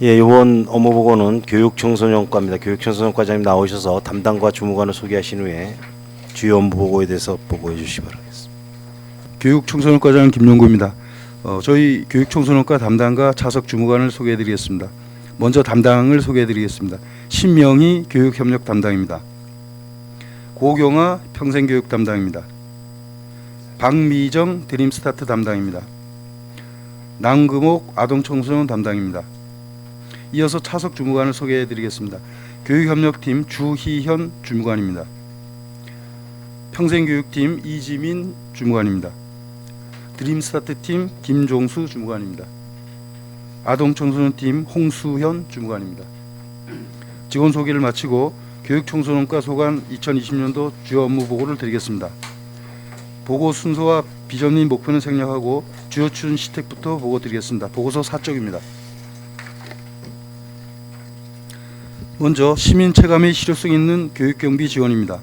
예, 이번 업무보고는 교육청소년과입니다. 교육청소년과장님 나오셔서 담당과 주무관을 소개하신 후에 주요 업무보고에 대해서 보고해 주시기 바라겠습니다. 교육청소년과장 김용구입니다. 저희 교육청소년과 담당과 차석 주무관을 소개해드리겠습니다. 먼저 담당을 소개해드리겠습니다. 신명희 교육협력 담당입니다. 고경아 평생교육 담당입니다. 박미정 드림스타트 담당입니다. 남금옥 아동청소년 담당입니다. 이어서 차석 주무관을 소개해드리겠습니다. 교육협력팀 주희현 주무관입니다. 평생교육팀 이지민 주무관입니다. 드림스타트팀 김종수 주무관입니다. 아동청소년팀 홍수현 주무관입니다. 직원 소개를 마치고 교육청소년과 소관 2020년도 주요 업무 보고를 드리겠습니다. 보고 순서와 비전 및 목표는 생략하고 주요 추진 시택부터 보고 드리겠습니다. 보고서 4쪽입니다. 먼저 시민 체감의 실효성 있는 교육경비 지원입니다.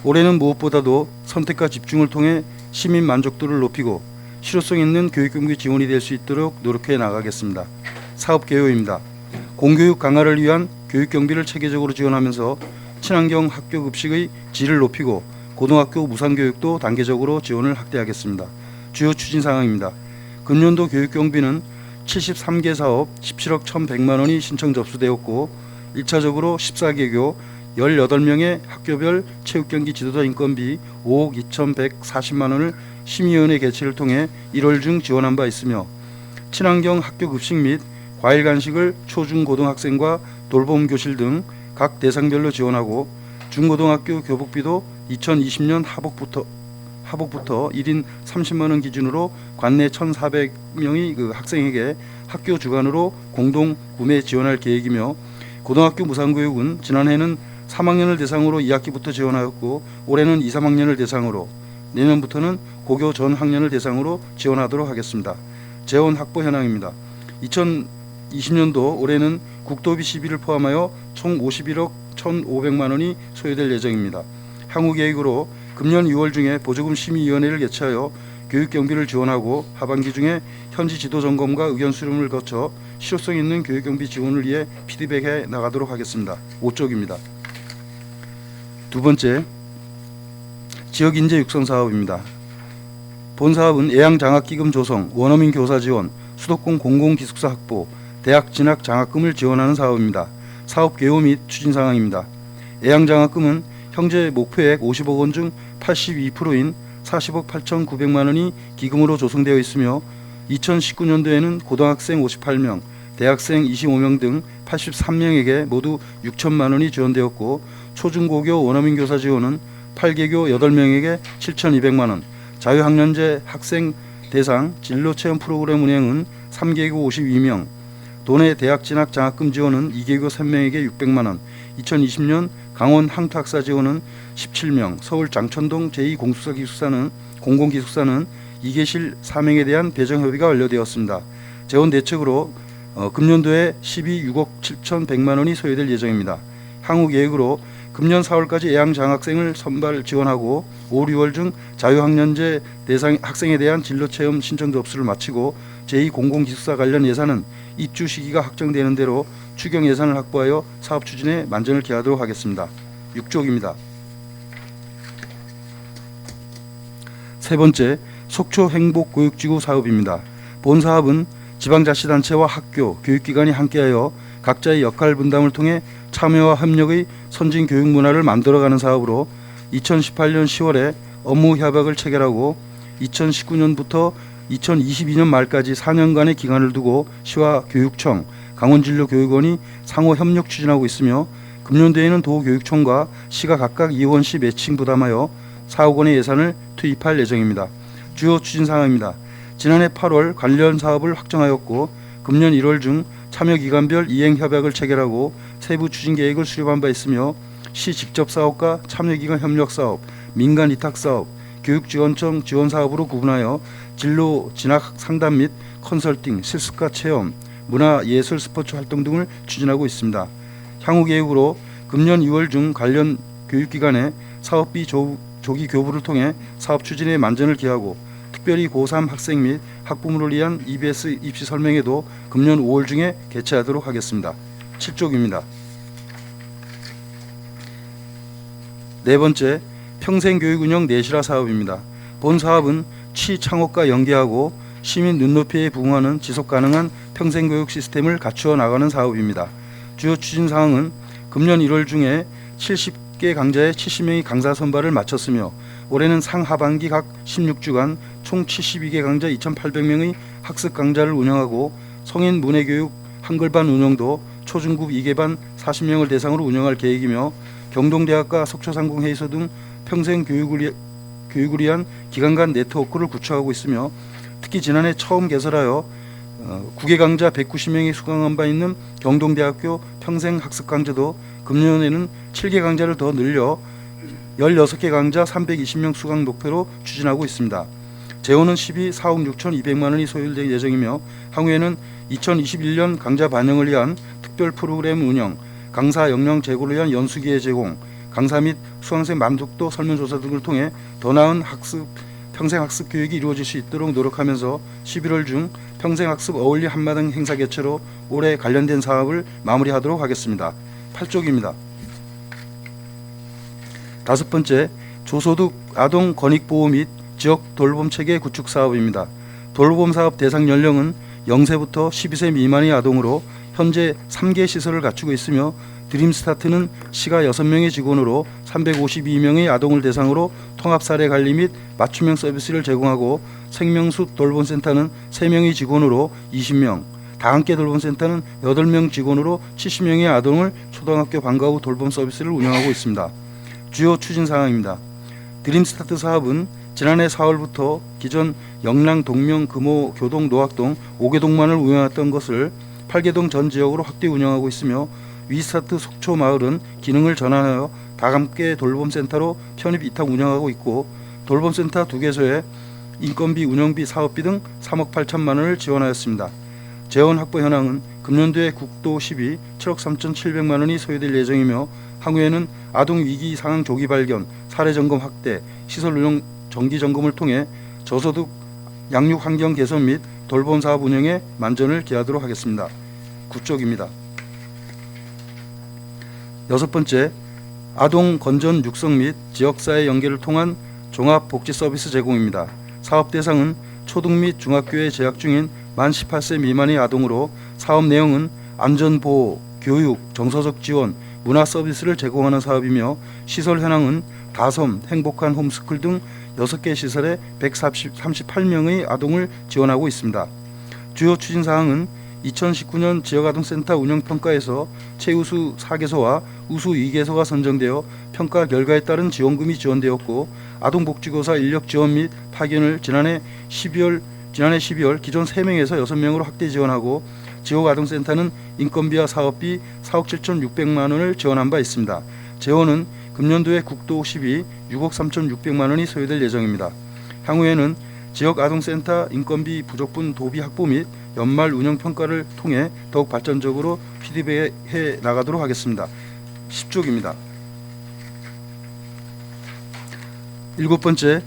올해는 무엇보다도 선택과 집중을 통해 시민 만족도를 높이고 실효성 있는 교육경비 지원이 될 수 있도록 노력해 나가겠습니다. 사업 개요입니다. 공교육 강화를 위한 교육경비를 체계적으로 지원하면서 친환경 학교 급식의 질을 높이고 고등학교 무상교육도 단계적으로 지원을 확대하겠습니다. 주요 추진 사항입니다. 금년도 교육경비는 73개 사업 17억 1,100만 원이 신청 접수되었고 1차적으로 14개교 18명의 학교별 체육경기 지도자 인건비 5억 2,140만 원을 심의위원회 개최를 통해 1월 중 지원한 바 있으며 친환경 학교 급식 및 과일 간식을 초중고등학생과 돌봄 교실 등 각 대상별로 지원하고 중고등학교 교복비도 2020년 하복부터 1인 30만 원 기준으로 관내 1,400명의 학생에게 학교 주관으로 공동 구매 지원할 계획이며 고등학교 무상교육은 지난해는 3학년을 대상으로 2학기부터 지원하였고 올해는 2, 3학년을 대상으로 내년부터는 고교 전 학년을 대상으로 지원하도록 하겠습니다. 재원 확보 현황입니다. 2020년도 올해는 국도비 시비를 포함하여 총 51억 1,500만 원이 소요될 예정입니다. 향후 계획으로 금년 6월 중에 보조금 심의위원회를 개최하여 교육경비를 지원하고 하반기 중에 현지 지도 점검과 의견 수렴을 거쳐 실효성 있는 교육경비 지원을 위해 피드백해 나가도록 하겠습니다. 5쪽입니다. 두 번째, 지역인재 육성 사업입니다. 본 사업은 애양장학기금 조성, 원어민 교사 지원, 수도권 공공기숙사 확보, 대학 진학 장학금을 지원하는 사업입니다. 사업 개요 및 추진 사항입니다. 애양장학금은 현재 목표액 50억 원 중 82%인 40억 8,900만 원이 기금으로 조성되어 있으며 2019년도에는 고등학생 58명, 대학생 25명 등 83명에게 모두 6천만 원이 지원되었고 초중고교 원어민 교사 지원은 8개교 8명에게 7,200만 원, 자유학년제 학생 대상 진로체험 프로그램 운영은 3개교 52명, 도내 대학 진학 장학금 지원은 2개교 3명에게 600만 원, 2020년 강원 항토학사 지원은 17명, 서울 장천동 제2공공기숙사는 2개실 4명에 대한 배정 협의가 완료되었습니다. 재원 대책으로 금년도에 12억 7,100만 원이 소요될 예정입니다. 향후 계획으로 금년 4월까지 애양 장학생을 선발 지원하고 5, 6월 중 자유학년제 대상 학생에 대한 진로체험 신청 접수를 마치고 제2공공기숙사 관련 예산은 입주 시기가 확정되는 대로 추경 예산을 확보하여 사업 추진에 만전을 기하도록 하겠습니다. 6쪽입니다. 세 번째, 속초 행복교육지구 사업입니다. 본 사업은 지방자치단체와 학교, 교육기관이 함께하여 각자의 역할 분담을 통해 참여와 협력의 선진 교육 문화를 만들어가는 사업으로 2018년 10월에 업무 협약을 체결하고 2019년부터 2022년 말까지 4년간의 기간을 두고 시와 교육청, 강원진로교육원이 상호 협력 추진하고 있으며 금년도에는 도교육청과 시가 각각 2억 시 매칭 부담하여 4억 원의 예산을 투입할 예정입니다. 주요 추진 사항입니다. 지난해 8월 관련 사업을 확정하였고 금년 1월 중 참여기관별 이행협약을 체결하고 세부 추진 계획을 수립한 바 있으며 시 직접 사업과 참여기관 협력사업, 민간 위탁사업, 교육지원청 지원사업으로 구분하여 진로 진학 상담 및 컨설팅, 실습과 체험, 문화, 예술, 스포츠 활동 등을 추진하고 있습니다. 향후 계획으로 금년 2월 중 관련 교육기관에 사업비 조기 교부를 통해 사업 추진에 만전을 기하고 특별히 고3 학생 및 학부모를 위한 EBS 입시 설명회도 금년 5월 중에 개최하도록 하겠습니다. 7쪽입니다. 네 번째, 평생교육운영 내실화 사업입니다. 본 사업은 취창업과 연계하고 시민 눈높이에 부응하는 지속가능한 평생교육 시스템을 갖추어 나가는 사업입니다. 주요 추진사항은 금년 1월 중에 70개 강좌에 70명의 강사 선발을 마쳤으며 올해는 상하반기 각 16주간 총 72개 강좌 2,800명의 학습 강좌를 운영하고 성인 문해교육 한글반 운영도 초중급 2개반 40명을 대상으로 운영할 계획이며 경동대학과 속초상공회의소 등 평생교육을 위한 기관 간 네트워크를 구축하고 있으며 특히 지난해 처음 개설하여 9개 강좌 190명이 수강한 바 있는 경동대학교 평생학습강좌도 금년에는 7개 강좌를 더 늘려 16개 강좌 320명 수강 목표로 추진하고 있습니다. 재원은 12억 6,200만 원이 소요될 예정이며 향후에는 2021년 강좌 반영을 위한 특별 프로그램 운영, 강사 역량 제고를 위한 연수기회 제공, 강사 및 수강생 만족도 설문조사 등을 통해 더 나은 평생학습 교육이 이루어질 수 있도록 노력하면서 11월 중 평생학습 어울리 한마당 행사 개최로 올해 관련된 사업을 마무리하도록 하겠습니다. 8쪽입니다. 다섯 번째, 조소득 아동 권익보호 및 지역 돌봄체계 구축 사업입니다. 돌봄 사업 대상 연령은 0세부터 12세 미만의 아동으로 현재 3개 시설을 갖추고 있으며 드림스타트는 시가 6명의 직원으로 352명의 아동을 대상으로 통합사례 관리 및 맞춤형 서비스를 제공하고 생명숲 돌봄센터는 3명의 직원으로 20명, 다함께 돌봄센터는 8명 직원으로 70명의 아동을 초등학교 방과 후 돌봄 서비스를 운영하고 있습니다. 주요 추진사항입니다. 드림스타트 사업은 지난해 4월부터 기존 영랑, 동명, 금호, 교동, 노학동 5개 동만을 운영했던 것을 8개 동 전 지역으로 확대 운영하고 있으며 위스타트 속초 마을은 기능을 전환하여 다함께 돌봄센터로 편입 이탁 운영하고 있고 돌봄센터 2개소에 인건비, 운영비, 사업비 등 3억 8천만 원을 지원하였습니다. 재원 확보 현황은 금년도에 국도 12, 7억 3,700만 원이 소요될 예정이며 향후에는 아동 위기 상황 조기 발견, 사례 점검 확대, 시설 운영 정기 점검을 통해 저소득 양육 환경 개선 및 돌봄 사업 운영에 만전을 기하도록 하겠습니다. 9쪽입니다. 여섯 번째, 아동 건전 육성 및 지역사회 연계를 통한 종합복지 서비스 제공입니다. 사업 대상은 초등 및 중학교에 재학 중인 만 18세 미만의 아동으로 사업 내용은 안전보호, 교육, 정서적 지원, 문화 서비스를 제공하는 사업이며 시설 현황은 다섬, 행복한 홈스쿨 등 6개 시설에 138명의 아동을 지원하고 있습니다. 주요 추진사항은 2019년 지역아동센터 운영평가에서 최우수 4개소와 우수 2개소가 선정되어 평가 결과에 따른 지원금이 지원되었고 아동복지교사 인력 지원 및 파견을 지난해 12월 기존 3명에서 6명으로 확대 지원하고 지역아동센터는 인건비와 사업비 4억 7,600만 원을 지원한 바 있습니다. 재원은 금년도에 국도 12, 6억 3,600만 원이 소요될 예정입니다. 향후에는 지역아동센터 인건비 부족분 도비 확보 및 연말 운영평가를 통해 더욱 발전적으로 피드백해 나가도록 하겠습니다. 10쪽입니다. 일곱 번째,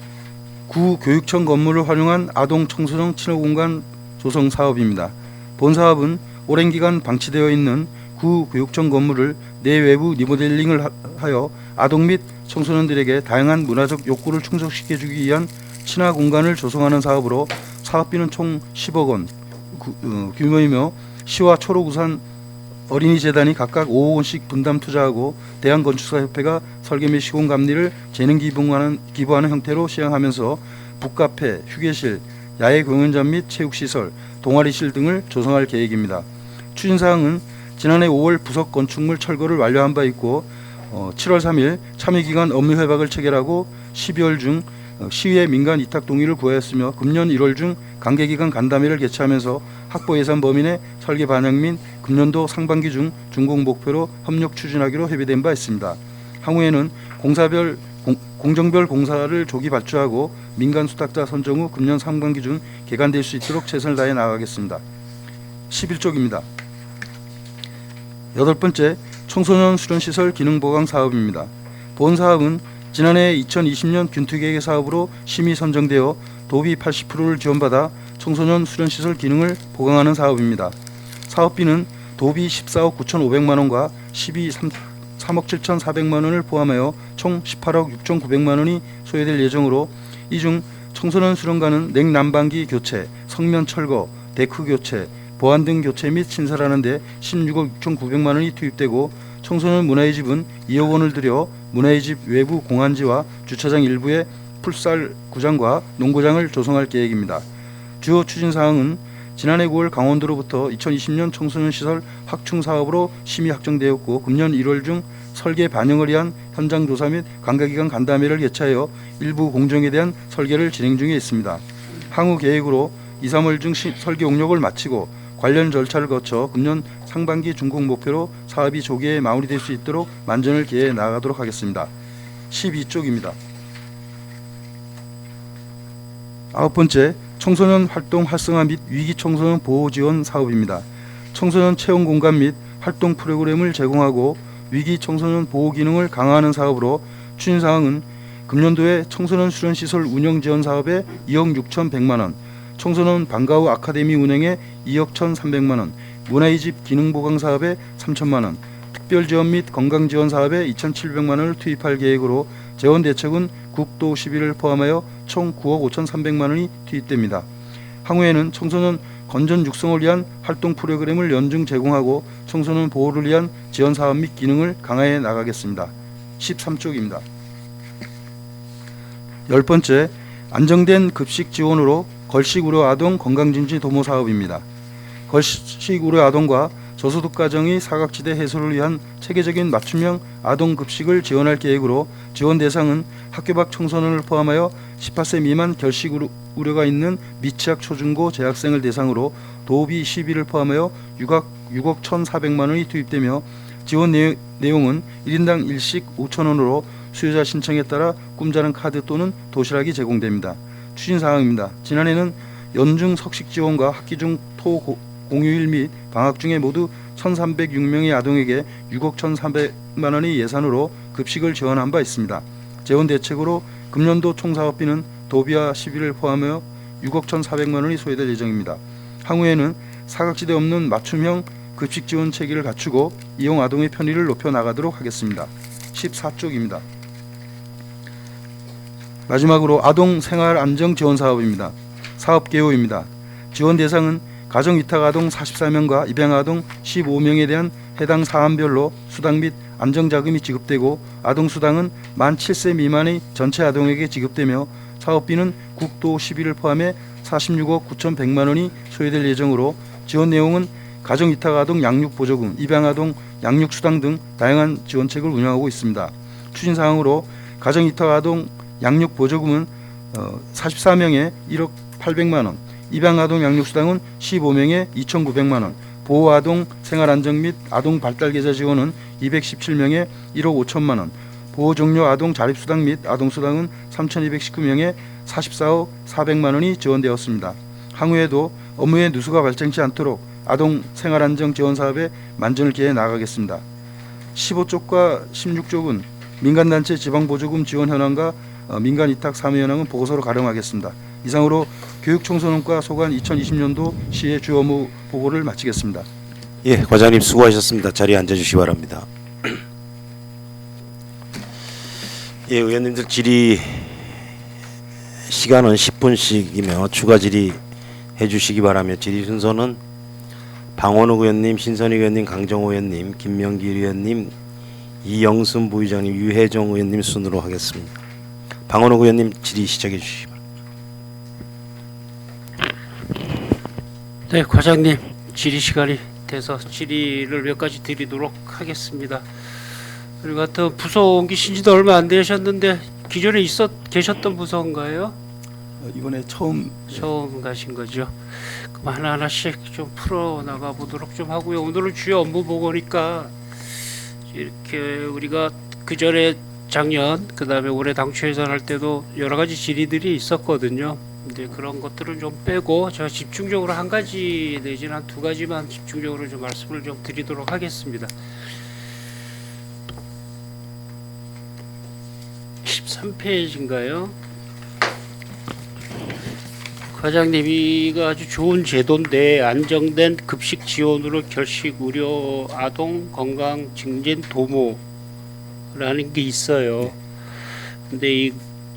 구 교육청 건물을 활용한 아동 청소년 친화공간 조성 사업입니다. 본 사업은 오랜 기간 방치되어 있는 구 교육청 건물을 내외부 리모델링을 하여 아동 및 청소년들에게 다양한 문화적 욕구를 충족시켜주기 위한 친화 공간을 조성하는 사업으로 사업비는 총 10억 원 규모이며 시와 초록우산 어린이재단이 각각 5억 원씩 분담 투자하고 대한건축사협회가 설계 및 시공 감리를 재능 기부하는 형태로 시행하면서 북카페, 휴게실, 야외 공연장 및 체육시설, 동아리실 등을 조성할 계획입니다. 추진사항은 지난해 5월 부석 건축물 철거를 완료한 바 있고 7월 3일 참여기관 업무 협약을 체결하고 12월 중 시의회 민간 위탁 동의를 구하였으며 금년 1월 중 관계기관 간담회를 개최하면서 확보 예산 범위 내 설계 반영 및 금년도 상반기 중 준공 목표로 협력 추진하기로 협의된 바 있습니다. 향후에는 공정별 공사를 조기 발주하고 민간 수탁자 선정 후 금년 상반기 중 개관될 수 있도록 최선을 다해 나가겠습니다. 11쪽입니다. 여덟 번째, 청소년 수련시설 기능보강 사업입니다. 본 사업은 지난해 2020년 균투계획 사업으로 심의 선정되어 도비 80%를 지원받아 청소년 수련시설 기능을 보강하는 사업입니다. 사업비는 도비 14억 9,500만 원과 3억 7,400만 원을 포함하여 총 18억 6,900만 원이 소요될 예정으로, 이 중 청소년 수련관은 냉난방기 교체, 성면 철거, 데크 교체, 보안 등 교체 및 신설하는 데 16억 6,900만 원이 투입되고, 청소년 문화의 집은 2억 원을 들여 문화의 집 외부 공안지와 주차장 일부에 풀살 구장과 농구장을 조성할 계획입니다. 주요 추진 사항은 지난해 9월 강원도로부터 2020년 청소년 시설 확충 사업으로 심의 확정되었고, 금년 1월 중 설계 반영을 위한 현장 조사 및 관계기관 간담회를 개최하여 일부 공정에 대한 설계를 진행 중에 있습니다. 향후 계획으로 2, 3월 중 설계 용역을 마치고 관련 절차를 거쳐 금년 상반기 준공 목표로 사업이 조기에 마무리될 수 있도록 만전을 기해 나가도록 하겠습니다. 12쪽입니다. 9번째, 청소년 활동 활성화 및 위기 청소년 보호 지원 사업입니다. 청소년 체험 공간 및 활동 프로그램을 제공하고 위기 청소년 보호 기능을 강화하는 사업으로, 추진 사항은 금년도에 청소년 수련 시설 운영 지원 사업에 2억 6,100만 원, 청소년 방과 후 아카데미 운영에 2억 1,300만 원, 문화의 집 기능 보강 사업에 3천만 원, 특별 지원 및 건강 지원 사업에 2,700만 원을 투입할 계획으로, 재원 대책은 국도 11을 포함하여 총 9억 5,300만 원이 투입됩니다. 향후에는 청소년 건전 육성을 위한 활동 프로그램을 연중 제공하고 청소년 보호를 위한 지원 사업 및 기능을 강화해 나가겠습니다. 13쪽입니다. 10번째, 안정된 급식 지원으로 걸식 우려 아동 건강진지 도모 사업입니다. 걸식 우려 아동과 저소득 가정의 사각지대 해소를 위한 체계적인 맞춤형 아동 급식을 지원할 계획으로, 지원 대상은 학교 밖 청소년을 포함하여 18세 미만 결식 우려가 있는 미취학 초중고 재학생을 대상으로 도비 12를 포함하여 6억 1,400만 원이 투입되며, 지원 내용은 1인당 일식 5,000원으로 수요자 신청에 따라 꿈자는 카드 또는 도시락이 제공됩니다. 추진 사항입니다. 지난해는 연중 석식 지원과 학기 중 토 공휴일 및 방학 중에 모두 1,306명의 아동에게 6억 1,300만 원의 예산으로 급식을 지원한 바 있습니다. 재원 대책으로 금년도 총 사업비는 도비와 11을 포함하여 6억 1,400만 원이 소요될 예정입니다. 향후에는 사각지대 없는 맞춤형 급식 지원 체계를 갖추고 이용 아동의 편의를 높여 나가도록 하겠습니다. 14쪽입니다. 마지막으로 아동 생활 안정 지원 사업입니다. 사업 개요입니다. 지원 대상은 가정 위탁 아동 44명과 입양 아동 15명에 대한 해당 사안별로 수당 및 안정 자금이 지급되고, 아동 수당은 만 7세 미만의 전체 아동에게 지급되며, 사업비는 국도 11을 포함해 46억 9,100만 원이 소요될 예정으로, 지원 내용은 가정 위탁 아동 양육 보조금, 입양 아동 양육 수당 등 다양한 지원책을 운영하고 있습니다. 추진 사항으로 가정 위탁 아동 양육 보조금은 44명에 1억 800만 원, 입양 아동 양육 수당은 15명에 2,900만 원, 보호 아동 생활 안정 및 아동 발달 계좌 지원은 217명에 1억 5천만 원, 보호 종료 아동 자립 수당 및 아동 수당은 3,219명에 44억 400만 원이 지원되었습니다. 향후에도 업무에 누수가 발생치 않도록 아동 생활 안정 지원 사업에 만전을 기해 나가겠습니다. 15쪽과 16쪽은 민간단체 지방보조금 지원 현황과 민간 위탁 사무 현황은 보고서로 가름하겠습니다. 이상으로 교육청소년과 소관 2020년도 시의 주요 업무 보고를 마치겠습니다. 예, 과장님 수고하셨습니다. 자리에 앉아주시기 바랍니다. 예, 의원님들 질의 시간은 10분씩이며 추가 질의 해주시기 바라며, 질의 순서는 방원욱 의원님, 신선희 의원님, 강정호 의원님, 김명길 의원님, 이영순 부의장님, 유혜정 의원님 순으로 하겠습니다. 방원욱 의원님 질의 시작해 주시기 바랍니다. 네, 과장님 질의 시간이 돼서 질의를 몇 가지 드리도록 하겠습니다. 그리고 하여튼 부서 옮기신 지도 얼마 안 되셨는데 기존에 계셨던 부서인가요? 이번에 처음 가신 거죠. 그럼 하나하나씩 좀 풀어 나가 보도록 좀 하고요. 오늘은 주요 업무 보고니까 이렇게 우리가 그 전에 작년 그다음에 올해 당초 예산할 때도 여러 가지 질의들이 있었거든요. 근데 그런 것들은 좀 빼고 제가 집중적으로 한 가지 내지는 한 두 가지만 집중적으로 좀 말씀을 좀 드리도록 하겠습니다. 13페이지인가요? 과장님, 이거 아주 좋은 제도인데 안정된 급식 지원으로 결식 우려 아동 건강 증진 도모라는 게 있어요. 근데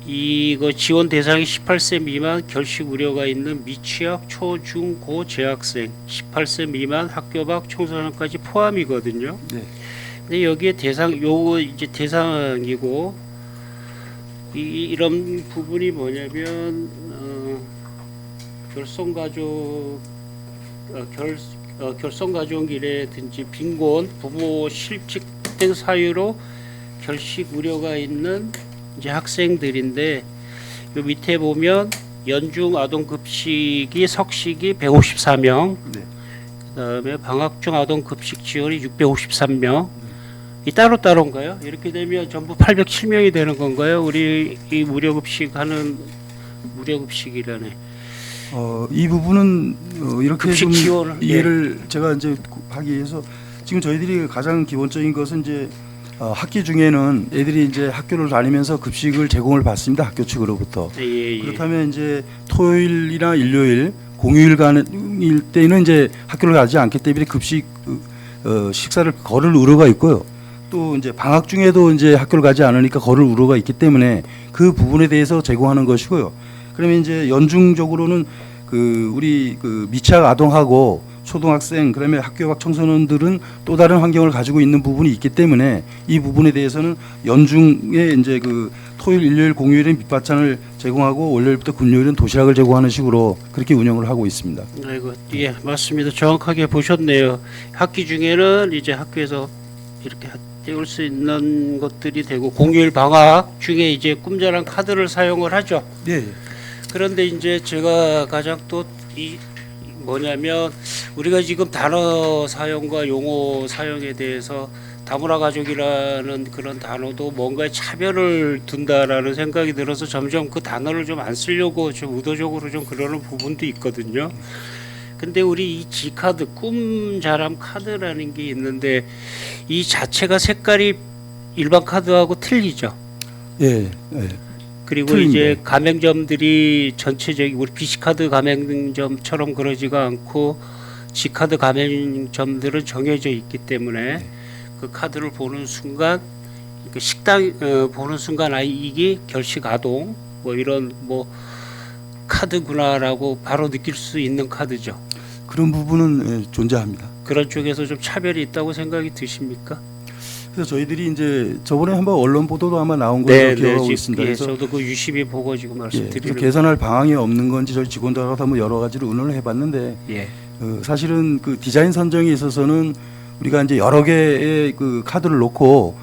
이거 지원 대상이 18세 미만 결식 우려가 있는 미취학 초, 중, 고 재학생, 18세 미만 학교 밖 청소년까지 포함이거든요. 네. 근데 여기에 요거 이제 대상이고 이런 부분이 뭐냐면 결성가족이라든지 빈곤, 부모 실직 등 사유로 결식 우려가 있는 이제 학생들인데 요 밑에 보면 연중 아동 급식이 석식이 154명, 네. 그다음에 방학 중 아동 급식 지원이 653명. 이 따로따로인가요? 이렇게 되면 전부 807명이 되는 건가요? 우리 이 무료급식하는 무료급식이라네. 이 부분은 이렇게 급식 좀 지원을, 이해를 제가 이제 하기 위해서 지금 저희들이 가장 기본적인 것은 이제 학기 중에는 애들이 이제 학교를 다니면서 급식을 제공을 받습니다. 학교 측으로부터. 예. 그렇다면 이제 토요일이나 일요일, 공휴일 간일 때는 이제 학교를 가지 않기 때문에 급식 식사를 거를 우려가 있고요. 또 이제 방학 중에도 이제 학교를 가지 않으니까 거를 우려가 있기 때문에 그 부분에 대해서 제공하는 것이고요. 그러면 이제 연중적으로는 우리 미취학 아동하고 초등학생 그다음에 학교 밖 청소년들은 또 다른 환경을 가지고 있는 부분이 있기 때문에 이 부분에 대해서는 연중에 이제 토요일, 일요일, 공휴일엔 밑반찬을 제공하고 월요일부터 금요일은 도시락을 제공하는 식으로 그렇게 운영을 하고 있습니다. 아이고, 예, 맞습니다. 정확하게 보셨네요. 학기 중에는 이제 학교에서 이렇게 떼올 수 있는 것들이 되고 공휴일 방학 중에 이제 꿈자랑 카드를 사용을 하죠. 네. 그런데 이제 제가 가장 또 뭐냐면 우리가 지금 단어 사용과 용어 사용에 대해서 다문화 가족이라는 그런 단어도 뭔가에 차별을 둔다라는 생각이 들어서 점점 그 단어를 좀 안 쓰려고 좀 의도적으로 좀 그러는 부분도 있거든요. 근데 우리 이 G카드 꿈자람 카드라는 게 있는데 이 자체가 색깔이 일반 카드하고 틀리죠. 예. 예. 그리고 틀립니다. 이제 가맹점들이 전체적인 우리 BC카드 가맹점처럼 그러지가 않고 G카드 가맹점들은 정해져 있기 때문에 그 카드를 보는 순간 그 식당 보는 순간 이게 결식 아동 뭐 이런 뭐 카드구나라고 바로 느낄 수 있는 카드죠. 그런 부분은 존재합니다. 그런 쪽에서 좀 차별이 있다고 생각이 드십니까? 그래서 저희들이 이제 저번에 한번 언론 보도도 아마 나온 걸로 기억하고 있습니다. 예, 그래서 저도 그 유심히 보고 지금 그래서 말씀드리는 개선할 방향이 없는 건지 저희 직원들하고 한번 여러 가지로 의논을 해봤는데 예. 사실은 그 디자인 선정에 있어서는 우리가 이제 여러 개의 그 카드를 놓고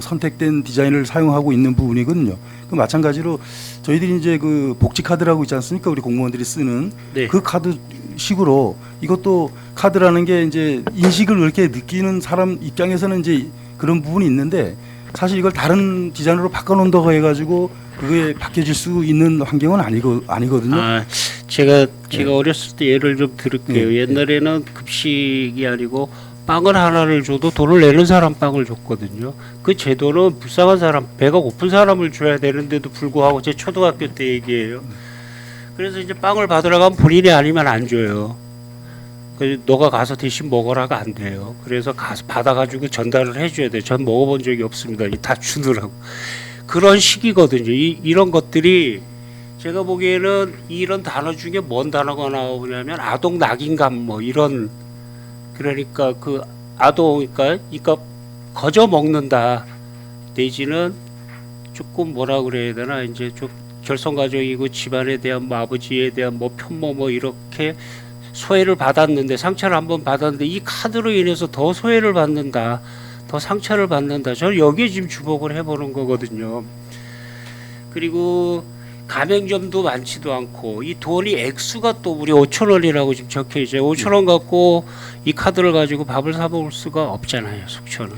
선택된 디자인을 사용하고 있는 부분이거든요. 그 마찬가지로 저희들이 이제 그 복지 카드라고 있지 않습니까? 우리 공무원들이 쓰는 네. 그 카드 식으로 이것도 카드라는 게 이제 인식을 그렇게 느끼는 사람 입장에서는 이제 그런 부분이 있는데 사실 이걸 다른 디자인으로 바꿔놓는다고 해가지고 그게 바뀌어질 수 있는 환경은 아니거든요. 제가 어렸을 때 예를 좀 들을게요. 예, 옛날에는 급식이 아니고 빵을 하나를 줘도 돈을 내는 사람 빵을 줬거든요. 그 제도는 불쌍한 사람, 배가 고픈 사람을 줘야 되는데도 불구하고 제 초등학교 때 얘기예요. 그래서 이제 빵을 받으러 가면 본인이 아니면 안 줘요. 그래서 너가 가서 대신 먹어라가 안 돼요. 그래서 가서 받아가지고 전달을 해줘야 돼요. 전 먹어본 적이 없습니다. 다 주더라고. 그런 식이거든요. 이런 것들이 제가 보기에는 이런 단어 중에 뭔 단어가 나오냐면 아동 낙인감 뭐 이런 그러니까 그 아동이니까 거저 먹는다 내지는 조금 뭐라 그래야 되나 이제 좀 결손가족이고 집안에 대한 뭐 아버지에 대한 뭐 편모 뭐 이렇게 소외를 받았는데 상처를 한번 받았는데 이 카드로 인해서 더 소외를 받는다 더 상처를 받는다 저는 여기에 지금 주목을 해보는 거거든요. 그리고 가맹점도 많지도 않고 이 돈이 액수가 또 우리 5,000원이라고 지금 적혀 있어요. 5,000원 갖고 이 카드를 가지고 밥을 사 먹을 수가 없잖아요. 속초는.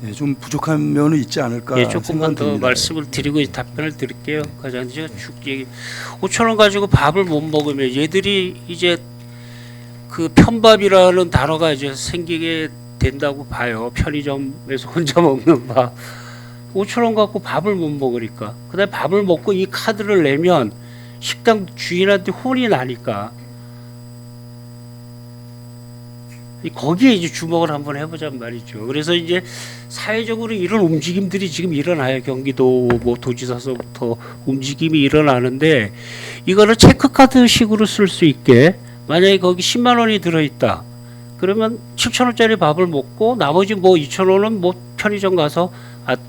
예, 좀 부족한 면은 있지 않을까. 예, 조금만 더 생각됩니다. 말씀을 드리고 답변을 드릴게요. 과장님 제가 쭉 얘기 5,000원 가지고 밥을 못 먹으면 얘들이 이제 그 편밥이라는 단어가 이제 생기게 된다고 봐요. 편의점에서 혼자 먹는 밥. 5,000원 갖고 밥을 못 먹으니까. 그다음에 밥을 먹고 이 카드를 내면 식당 주인한테 혼이 나니까 거기에 이제 주목을 한번 해보자는 말이죠. 그래서 이제 사회적으로 이런 움직임들이 지금 일어나요. 경기도 뭐 도지사서부터 움직임이 일어나는데 이거를 체크카드식으로 쓸 수 있게 만약에 거기 10만 원이 들어있다. 그러면 7천 원짜리 밥을 먹고 나머지 뭐 2천 원은 뭐 편의점 가서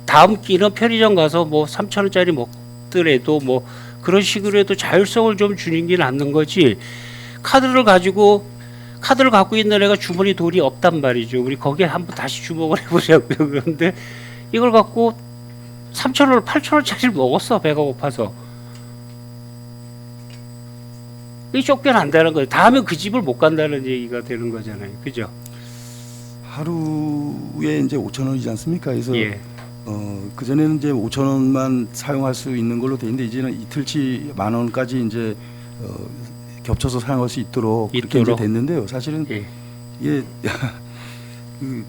다음 끼는 편의점 가서 뭐 3천 원짜리 먹더라도 뭐 그런 식으로 해도 자율성을 좀 주는 게 낫는 거지. 카드를 갖고 있는 애가 주머니 돈이 없단 말이죠. 우리 거기에 한번 다시 주목을 해보자고요. 그런데 이걸 갖고 3천 원, 8천 원짜리를 먹었어. 배가 고파서. 이 쫓겨난다는 거예요. 다음에 그 집을 못 간다는 얘기가 되는 거잖아요. 그죠? 하루에 이제 5천 원이지 않습니까? 그래서 예. 그 전에는 이제 5천 원만 사용할 수 있는 걸로 돼 있는데 이제는 이틀치 10,000원까지 이제 겹쳐서 사용할 수 있도록 그렇게 이제 됐는데요. 사실은 예. 이게 그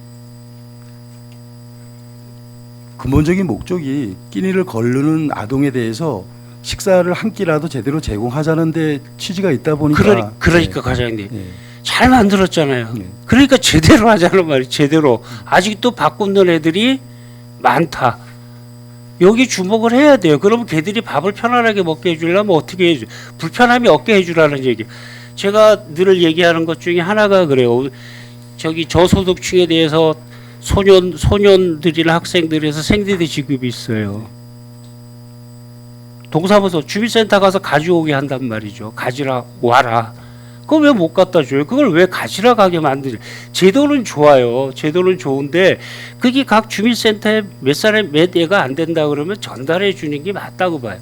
근본적인 목적이 끼니를 거르는 아동에 대해서 식사를 한 끼라도 제대로 제공하자는데 취지가 있다 보니까 그러니까 과장님 예. 잘 만들었잖아요. 예. 그러니까 제대로 하자는 말이 제대로. 아직도 바꾸는 애들이 많다. 여기 주목을 해야 돼요. 그러면 걔들이 밥을 편안하게 먹게 해주려면 어떻게 해줘? 불편함이 없게 해주라는 얘기. 제가 늘 얘기하는 것 중에 하나가 그래요. 저기 저소득층에 대해서 소년들이나 학생들에서 생리대 지급이 있어요. 동사무소 주민센터 가서 가져오게 한단 말이죠. 가지라 와라. 그걸 왜 못 갖다 줘요? 그걸 왜 가지라 가게 만드죠? 제도는 좋아요. 제도는 좋은데 그게 각 주민센터에 몇 사람 몇 애가 안 된다 그러면 전달해 주는 게 맞다고 봐요.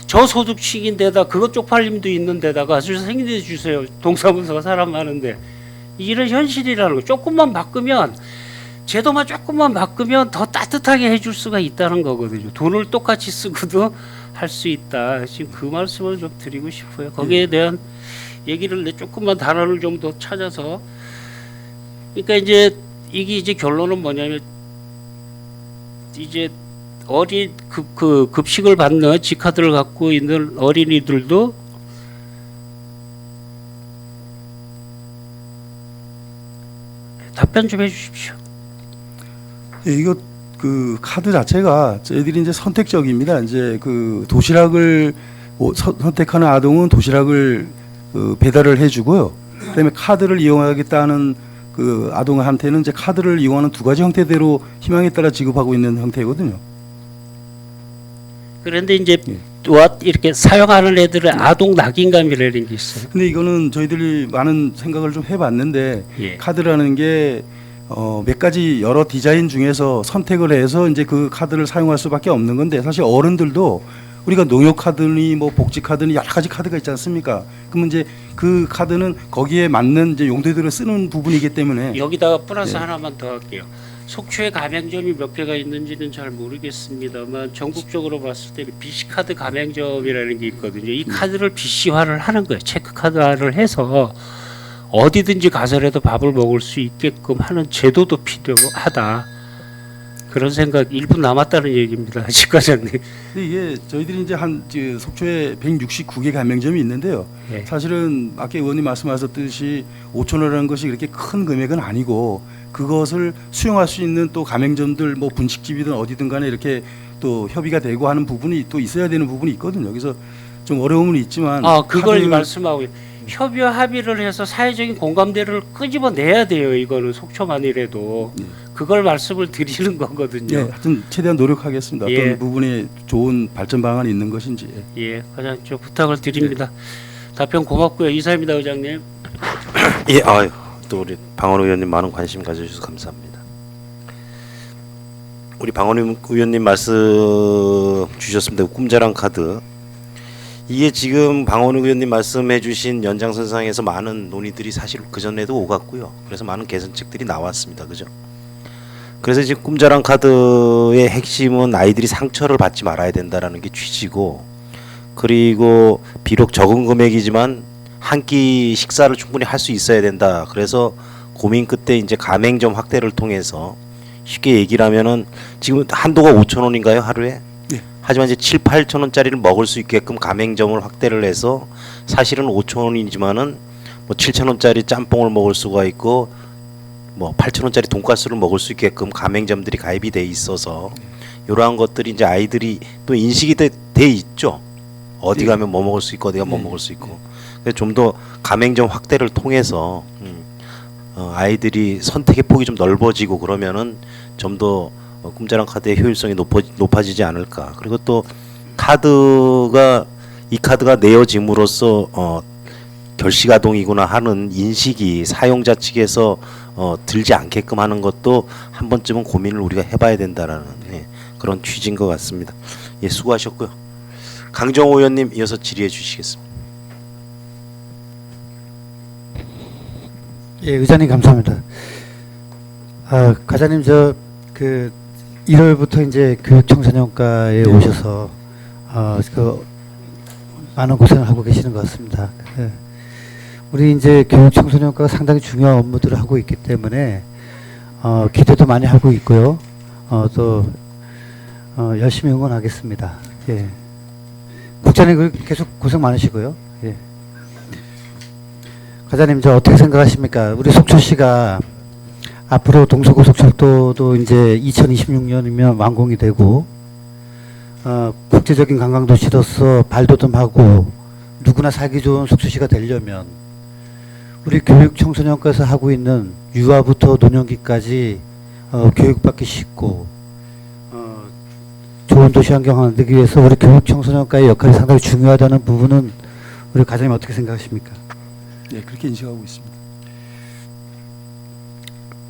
저소득층인데다 그것 쪽팔림도 있는 데다가 생리대 주세요. 동사무소가 사람 많은데 이런 현실이라는 거. 조금만 바꾸면 제도만 조금만 바꾸면 더 따뜻하게 해줄 수가 있다는 거거든요. 돈을 똑같이 쓰고도 할 수 있다. 지금 그 말씀을 좀 드리고 싶어요. 거기에 대한 얘기를 조금만 단어를 좀 더 찾아서. 그러니까 이제 이게 이제 결론은 뭐냐면 이제 급식을 받는 G카드를 갖고 있는 어린이들도 답변 좀 해주십시오. 예, 이거 그 카드 자체가 저희들이 이제 선택적입니다. 이제 그 도시락을 선택하는 아동은 도시락을 배달을 해주고요. 그다음에 카드를 이용하겠다는 그 아동한테는 이제 카드를 이용하는 두 가지 형태대로 희망에 따라 지급하고 있는 형태거든요. 그런데 이제 예. 또 이렇게 사용하는 애들은 아동 낙인감이라는 게 있어요. 근데 이거는 저희들이 많은 생각을 좀 해봤는데 예. 카드라는 게 몇 가지 여러 디자인 중에서 선택을 해서 이제 그 카드를 사용할 수밖에 없는 건데 사실 어른들도 우리가 농협 카드니 뭐 복지 카드니 여러 가지 카드가 있지 않습니까? 그러면 이제 그 카드는 거기에 맞는 이제 용도대로 쓰는 부분이기 때문에 여기다가 플러스 예. 하나만 더 할게요. 속초에 가맹점이 몇 개가 있는지는 잘 모르겠습니다만 전국적으로 봤을 때 BC카드 가맹점이라는 게 있거든요. 이 카드를 BC화를 하는 거예요. 체크카드화를 해서 어디든지 가서라도 밥을 먹을 수 있게끔 하는 제도도 필요하다. 그런 생각 1분 남았다는 얘기입니다. 식 과장님. 근데 이게 저희들이 이제 속초에 169개 가맹점이 있는데요. 예. 사실은 아까 의원님 말씀하셨듯이 5천 원이라는 것이 그렇게 큰 금액은 아니고 그것을 수용할 수 있는 또 가맹점들 뭐 분식집이든 어디든 간에 이렇게 또 협의가 되고 하는 부분이 또 있어야 되는 부분이 있거든요. 그래서 좀 어려움은 있지만 그걸 말씀하고 협의와 합의를 해서 사회적인 공감대를 끄집어내야 돼요. 이거는 속초만이라도 그걸 말씀을 드리는 거거든요. 예, 하여튼 최대한 노력하겠습니다. 예. 어떤 부분에 좋은 발전 방안이 있는 것인지. 예, 과장 좀 부탁을 드립니다. 답변 고맙고요. 이사입니다, 의장님. 예, 아유, 또 우리 방원호 의원님 많은 관심 가져주셔서 감사합니다. 우리 방원호 의원님 말씀 주셨습니다. 꿈자랑 카드. 이게 지금 방원호 의원님 말씀해주신 연장선상에서 많은 논의들이 사실 그 전에도 오갔고요. 그래서 많은 개선책들이 나왔습니다. 그죠? 그래서 지금 꿈자랑 카드의 핵심은 아이들이 상처를 받지 말아야 된다라는 게 취지고, 그리고 비록 적은 금액이지만 한 끼 식사를 충분히 할 수 있어야 된다. 그래서 고민 끝에 이제 가맹점 확대를 통해서 쉽게 얘기를 하면은 지금 한도가 5,000원인가요 하루에? 예. 하지만 이제 7, 8천 원짜리를 먹을 수 있게끔 가맹점을 확대를 해서 사실은 5천 원이지만은 뭐 7천 원짜리 짬뽕을 먹을 수가 있고 뭐 8천 원짜리 돈가스를 먹을 수 있게끔 가맹점들이 가입이 돼 있어서 이러한 것들이 이제 아이들이 또 인식이 돼 있죠. 어디 가면 뭐 먹을 수 있고 어디가 뭐 먹을 수 있고. 그래서 좀 더 가맹점 확대를 통해서 아이들이 선택의 폭이 좀 넓어지고 그러면은 좀 더 꿈자랑 카드의 효율성이 높아지지 않을까. 그리고 또 이 카드가 내어짐으로써 결시가동이구나 하는 인식이 사용자 측에서 들지 않게끔 하는 것도 한 번쯤은 고민을 우리가 해봐야 된다라는 그런 취지인 것 같습니다. 예, 수고하셨고요. 강정호 의원님 이어서 질의해 주시겠습니다. 예, 의장님 감사합니다. 과장님 그 1월부터 이제 교육청소년과에 오셔서 그 많은 고생을 하고 계시는 것 같습니다. 우리 이제 교육청소년과가 상당히 중요한 업무들을 하고 있기 때문에 기대도 많이 하고 있고요. 또 열심히 응원하겠습니다. 예. 국장님 계속 고생 많으시고요. 예. 과장님 어떻게 생각하십니까? 우리 속초시가 앞으로 동서고속철도도 이제 2026년이면 완공이 되고 국제적인 관광도시로서 발돋움하고 누구나 살기 좋은 속초시가 되려면 우리 교육청소년과에서 하고 있는 유아부터 노년기까지 교육받기 쉽고 좋은 도시 환경을 만들기 위해서 우리 교육청소년과의 역할이 상당히 중요하다는 부분은 우리 과장님 어떻게 생각하십니까? 네, 그렇게 인식하고 있습니다.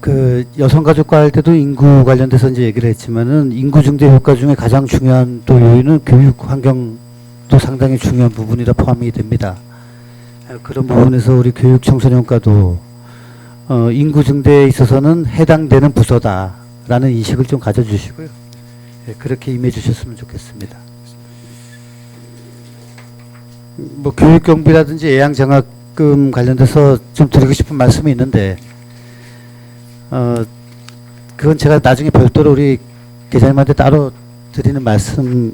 그 여성가족과 할 때도 인구 관련돼서 이제 얘기를 했지만은 인구 증대 효과 중에 가장 중요한 또 요인은 교육 환경도 상당히 중요한 부분이라 포함이 됩니다. 그런 부분에서 우리 교육 청소년과도 인구 증대에 있어서는 해당되는 부서다라는 인식을 좀 가져주시고요. 예, 그렇게 임해 주셨으면 좋겠습니다. 뭐 교육 경비라든지 예양 장학금 관련돼서 좀 드리고 싶은 말씀이 있는데 그건 제가 나중에 별도로 우리 계장님한테 따로 드리는 말씀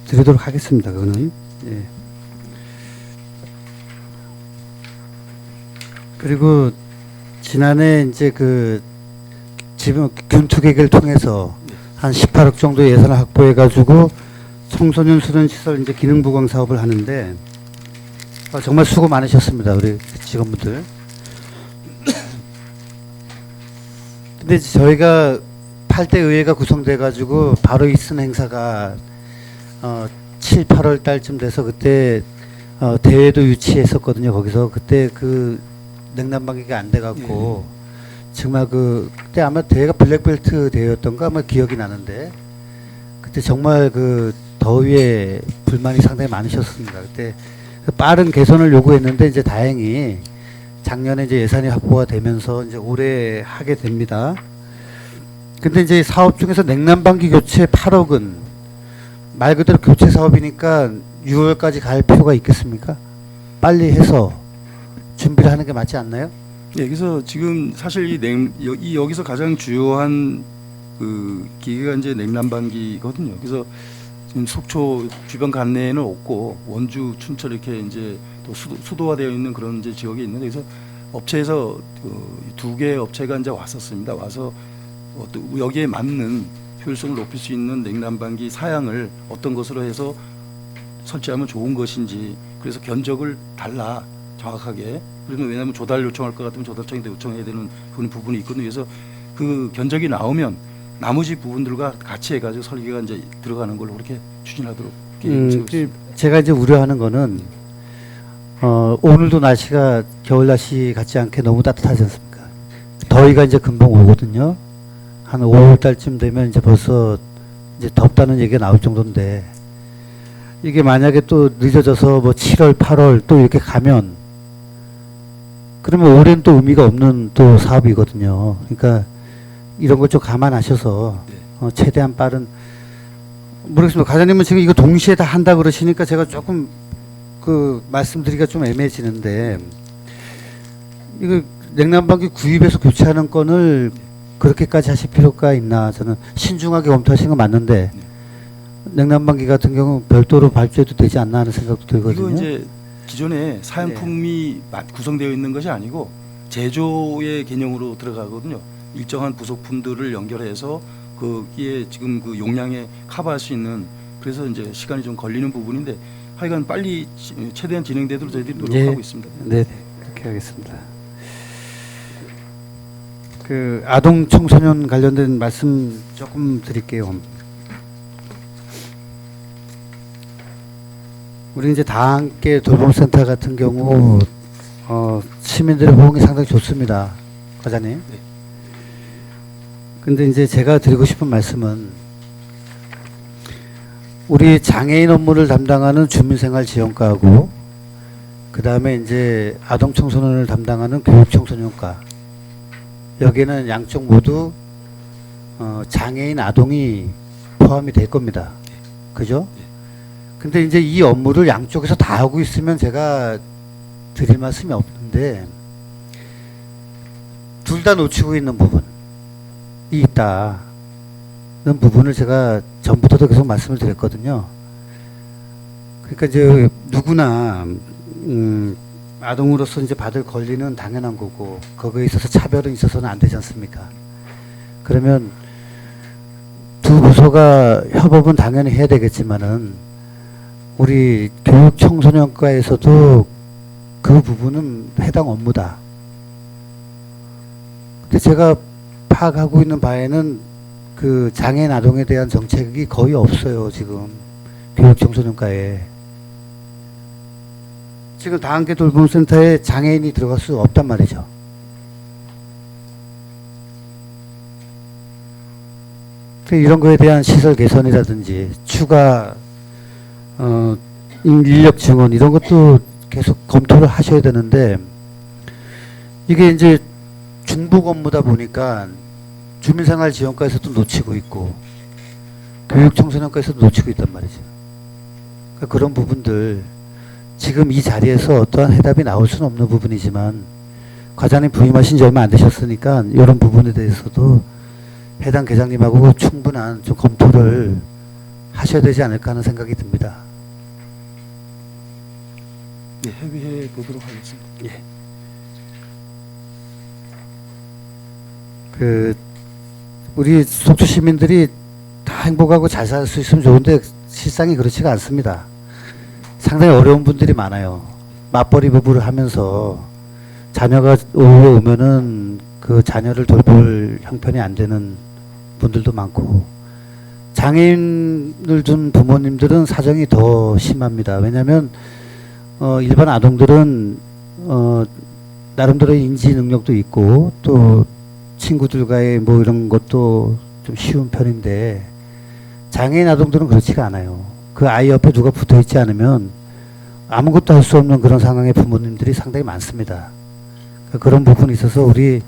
드리도록 하겠습니다. 그거는. 예. 그리고 지난해 이제 그 지금 균투 계획을 통해서 한 18억 정도 예산을 확보해 가지고 청소년 수련 시설 이제 기능 부강 사업을 하는데 정말 수고 많으셨습니다. 우리 직원분들. 근데 저희가 8대 의회가 구성돼 가지고 바로 있은 행사가 7, 8월 달쯤 돼서 그때 대회도 유치했었거든요. 거기서 그때 그 냉난방기가 안 돼 갖고 정말 그때 아마 대회가 블랙벨트 대회였던가 아마 기억이 나는데 그때 정말 그 더위에 불만이 상당히 많으셨습니다. 그때 빠른 개선을 요구했는데 이제 다행히 작년에 이제 예산이 확보가 되면서 이제 올해 하게 됩니다. 근데 이제 사업 중에서 냉난방기 교체 8억은 말 그대로 교체 사업이니까 6월까지 갈 필요가 있겠습니까? 빨리 해서 준비를 하는 게 맞지 않나요? 네, 그래서 지금 사실 여기서 가장 주요한 그 기계가 이제 냉난방기거든요. 그래서 지금 속초 주변 관내에는 없고 원주, 춘천 이렇게 이제 또 수도화되어 있는 그런 이제 지역이 있는데 그래서 업체에서 두 개의 업체가 이제 왔었습니다. 와서 여기에 맞는 효율성을 높일 수 있는 냉난방기 사양을 어떤 것으로 해서 설치하면 좋은 것인지 그래서 견적을 달라 정확하게 그러면 왜냐하면 조달 요청할 것 같으면 조달청에 요청해야 되는 그런 부분이 있거든요. 그래서 그 견적이 나오면 나머지 부분들과 같이 해가지고 설계가 이제 들어가는 걸로 그렇게 추진하도록 제가 이제 우려하는 거는 오늘도 날씨가 겨울 날씨 같지 않게 너무 따뜻하지 않습니까? 더위가 이제 금방 오거든요. 한 5월 달쯤 되면 이제 벌써 이제 덥다는 얘기가 나올 정도인데 이게 만약에 또 늦어져서 뭐 7월, 8월 또 이렇게 가면 그러면 올해는 또 의미가 없는 또 사업이거든요. 그러니까 이런 걸 좀 감안하셔서 최대한 빠른 모르겠습니다. 과장님은 지금 이거 동시에 다 한다 그러시니까 제가 조금 그 말씀드리기가 좀 애매해지는데 이거 냉난방기 구입해서 교체하는 건을 그렇게까지 하실 필요가 있나 저는 신중하게 검토하시는 건 맞는데 냉난방기 같은 경우 별도로 발주해도 되지 않나 하는 생각도 들거든요. 이거 이제 기존에 사양품이 구성되어 있는 것이 아니고 제조의 개념으로 들어가거든요. 일정한 부속품들을 연결해서 거기에 지금 그 용량에 커버할 수 있는, 그래서 이제 시간이 좀 걸리는 부분인데 하여간 빨리 최대한 진행되도록 저희들이 노력하고 있습니다. 네, 그렇게 하겠습니다. 그 아동 청소년 관련된 말씀 조금 드릴게요. 우리 이제 다 함께 돌봄센터 같은 경우 시민들의 호응이 상당히 좋습니다, 과장님. 네. 근데 이제 제가 드리고 싶은 말씀은 우리 장애인 업무를 담당하는 주민생활지원과하고 그 다음에 이제 아동 청소년을 담당하는 교육청소년과, 여기는 양쪽 모두 장애인 아동이 포함이 될 겁니다. 그죠? 근데 이제 이 업무를 양쪽에서 다 하고 있으면 제가 드릴 말씀이 없는데, 둘 다 놓치고 있는 부분이 있다는 부분을 제가 전부터도 계속 말씀을 드렸거든요. 그러니까 이제 누구나 아동으로서 이제 받을 권리는 당연한 거고, 거기에 있어서 차별은 있어서는 안 되지 않습니까? 그러면 두 부서가 협업은 당연히 해야 되겠지만은 우리 교육청소년과에서도 그 부분은 해당 업무다. 근데 제가 파악하고 있는 바에는 그 장애인 아동에 대한 정책이 거의 없어요, 지금 교육청소년과에. 지금 다한계 돌봄센터에 장애인이 들어갈 수 없단 말이죠. 이런 거에 대한 시설 개선이라든지 추가 인력 증원 이런 것도 계속 검토를 하셔야 되는데, 이게 이제 중복 업무다 보니까 주민생활지원과에서도 놓치고 있고 교육청소년과에서도 놓치고 있단 말이죠. 그러니까 그런 부분들 지금 이 자리에서 어떠한 해답이 나올 수는 없는 부분이지만, 과장님 부임하신 지 얼마 안 되셨으니까 이런 부분에 대해서도 해당 계장님하고 충분한 좀 검토를 하셔야 되지 않을까 하는 생각이 듭니다. 네, 협의해 보도록 하겠습니다. 예. 그 우리 속초 시민들이 다 행복하고 잘 살 수 있으면 좋은데 실상이 그렇지가 않습니다. 상당히 어려운 분들이 많아요. 맞벌이 부부를 하면서 자녀가 오후에 오면은 그 자녀를 돌볼 형편이 안 되는 분들도 많고, 장애인을 둔 부모님들은 사정이 더 심합니다. 왜냐하면 일반 아동들은 나름대로의 인지 능력도 있고 또 친구들과의 뭐 이런 것도 좀 쉬운 편인데, 장애인 아동들은 그렇지가 않아요. 그 아이 옆에 누가 붙어 있지 않으면 아무것도 할 수 없는 그런 상황의 부모님들이 상당히 많습니다. 그런 부분이 있어서 우리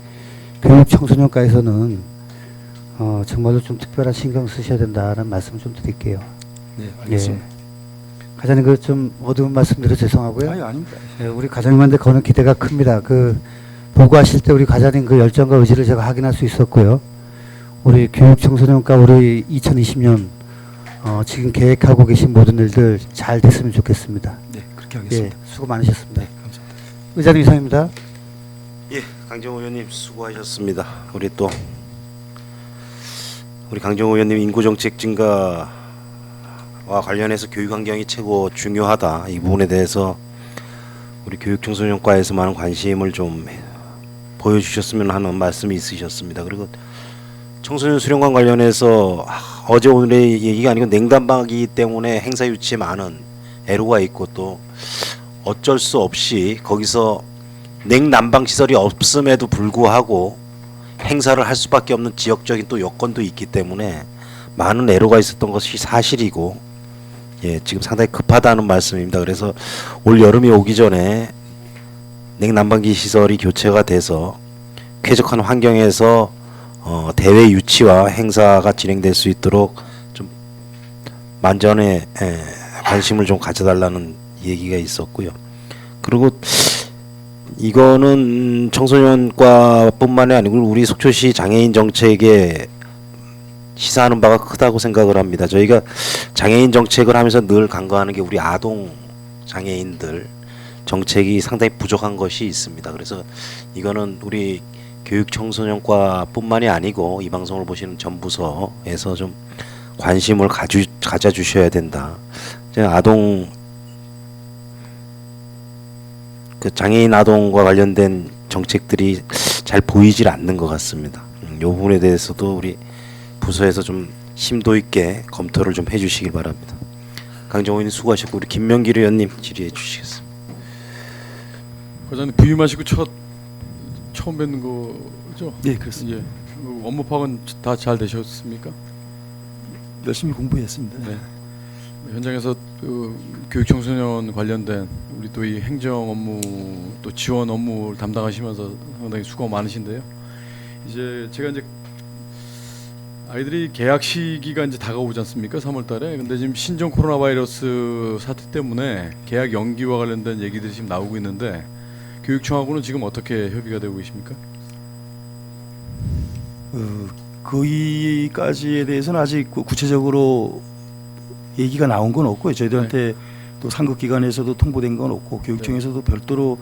교육청소년과에서는 정말로 좀 특별한 신경 쓰셔야 된다는 말씀을 좀 드릴게요. 네, 알겠습니다. 예. 과장님 그 좀 어두운 말씀드려 죄송하고요. 아니, 아닙니다. 예, 우리 과장님한테 거는 기대가 큽니다. 그 보고하실 때 우리 과장님 그 열정과 의지를 제가 확인할 수 있었고요. 우리 교육청소년과 우리 2020년 지금 계획하고 계신 모든 일들 잘 됐으면 좋겠습니다. 네, 그렇게 하겠습니다. 예, 수고 많으셨습니다. 네, 감사합니다. 의장님 이상입니다. 예, 강정호 의원님 수고하셨습니다. 우리 강정호 의원님 인구정책 증가와 관련해서 교육 환경이 최고 중요하다. 이 부분에 대해서 우리 교육청소년과에서 많은 관심을 좀 보여주셨으면 하는 말씀이 있으셨습니다. 그리고 청소년 수련관 관련해서 어제 오늘의 얘기가 아니고 냉담방이기 때문에 행사 유치에 많은 애로가 있고 또 어쩔 수 없이 거기서 냉난방 시설이 없음에도 불구하고 행사를 할 수밖에 없는 지역적인 또 여건도 있기 때문에 많은 애로가 있었던 것이 사실이고, 예, 지금 상당히 급하다는 말씀입니다. 그래서 올 여름이 오기 전에 냉난방기 시설이 교체가 돼서 쾌적한 환경에서 대회 유치와 행사가 진행될 수 있도록 좀 만전에 관심을 좀 가져달라는 얘기가 있었고요. 그리고 이거는 청소년과뿐만이 아니고 우리 속초시 장애인 정책의 시사하는 바가 크다고 생각을 합니다. 저희가 장애인 정책을 하면서 늘 간과하는 게 우리 아동 장애인들 정책이 상당히 부족한 것이 있습니다. 그래서 이거는 우리 교육청소년과뿐만이 아니고 이 방송을 보시는 전 부서에서 좀 관심을 가져주셔야 된다. 아동 그 장애인 아동과 관련된 정책들이 잘 보이질 않는 것 같습니다. 이 부분에 대해서도 우리 부서에서 좀 심도 있게 검토를 좀 해주시길 바랍니다. 강정호 의원님 수고하셨고 우리 김명길 의원님 질의해 주시겠습니다. 과장님 부임하시고 처음 뵙는 거죠? 네, 그렇습니다. 예. 업무 파악은 다 잘 되셨습니까? 열심히 공부했습니다. 네. 현장에서 교육 청소년 관련된 우리 또 이 행정 업무 또 지원 업무를 담당하시면서 상당히 수고가 많으신데요. 이제 제가 이제 아이들이 개학 시기가 이제 다가오지 않습니까? 3월달에. 근데 지금 신종 코로나 바이러스 사태 때문에 개학 연기와 관련된 얘기들이 지금 나오고 있는데 교육청하고는 지금 어떻게 협의가 되고 계십니까? 거기까지에 대해서는 아직 구체적으로 얘기가 나온 건 없고요. 저희들한테 또 상급기관에서도 통보된 건 없고 교육청에서도 별도로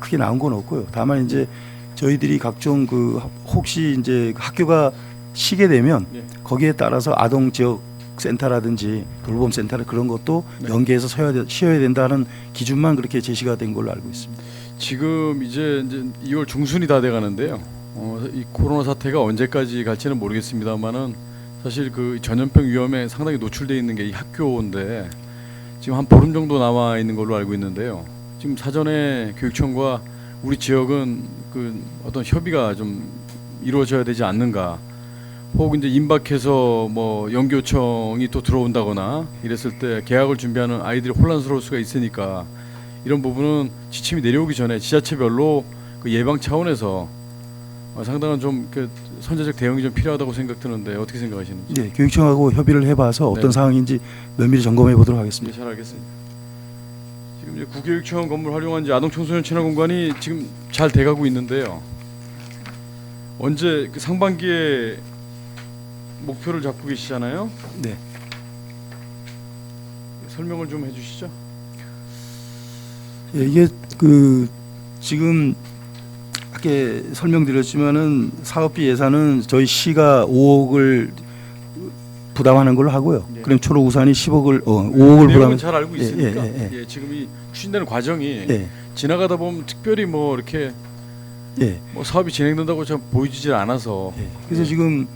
크게 나온 건 없고요. 다만 이제 저희들이 각종 그 혹시 이제 학교가 쉬게 되면 거기에 따라서 아동 지역 센터라든지 돌봄 센터 그런 것도 연계해서 쉬어야 된다는 기준만 그렇게 제시가 된 걸로 알고 있습니다. 지금 이제 2월 중순이 다 돼가는데요. 이 코로나 사태가 언제까지 갈지는 모르겠습니다만은 사실 그 전염병 위험에 상당히 노출돼 있는 게 이 학교인데 지금 한 보름 정도 남아 있는 걸로 알고 있는데요. 지금 사전에 교육청과 우리 지역은 그 어떤 협의가 좀 이루어져야 되지 않는가. 혹 이제 임박해서 뭐 연기 요청이 또 들어온다거나 이랬을 때 개학을 준비하는 아이들이 혼란스러울 수가 있으니까 이런 부분은 지침이 내려오기 전에 지자체별로 그 예방 차원에서 상당한 좀 그 선제적 대응이 좀 필요하다고 생각드는데 어떻게 생각하시는지? 네, 교육청하고 협의를 해봐서 어떤 상황인지 면밀히 점검해 보도록 하겠습니다. 네, 잘 알겠습니다. 지금 이제 구교육청 건물 활용한 이제 아동 청소년 친화 공간이 지금 잘 돼가고 있는데요. 언제 그 상반기에 목표를 잡고 계시잖아요. 네. 설명을 좀 해주시죠. 예, 이게 그 지금 아까 설명드렸지만은 사업비 예산은 저희 시가 5억을 부담하는 걸로 하고요. 네. 그럼 초록우산이 5억을 내용은 부담. 잘 알고 있으니까 예. 지금 이 추진되는 과정이 예, 지나가다 보면 특별히 뭐 이렇게 예. 뭐 사업이 진행된다고 좀 보이질 않아서 그래서 지금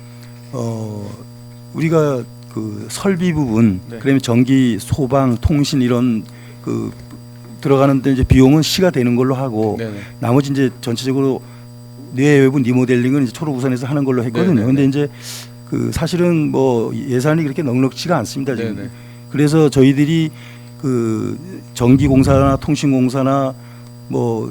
우리가 그 설비 부분, 네. 그다음에 전기, 소방, 통신 이런 그 들어가는데 이제 비용은 시가 되는 걸로 하고 네네. 나머지 이제 전체적으로 뇌외부 리모델링은 이제 초록우산에서 하는 걸로 했거든요. 네네네. 근데 이제 그 사실은 뭐 예산이 그렇게 넉넉치가 않습니다 지금. 네네. 그래서 저희들이 그 전기공사나 통신공사나 뭐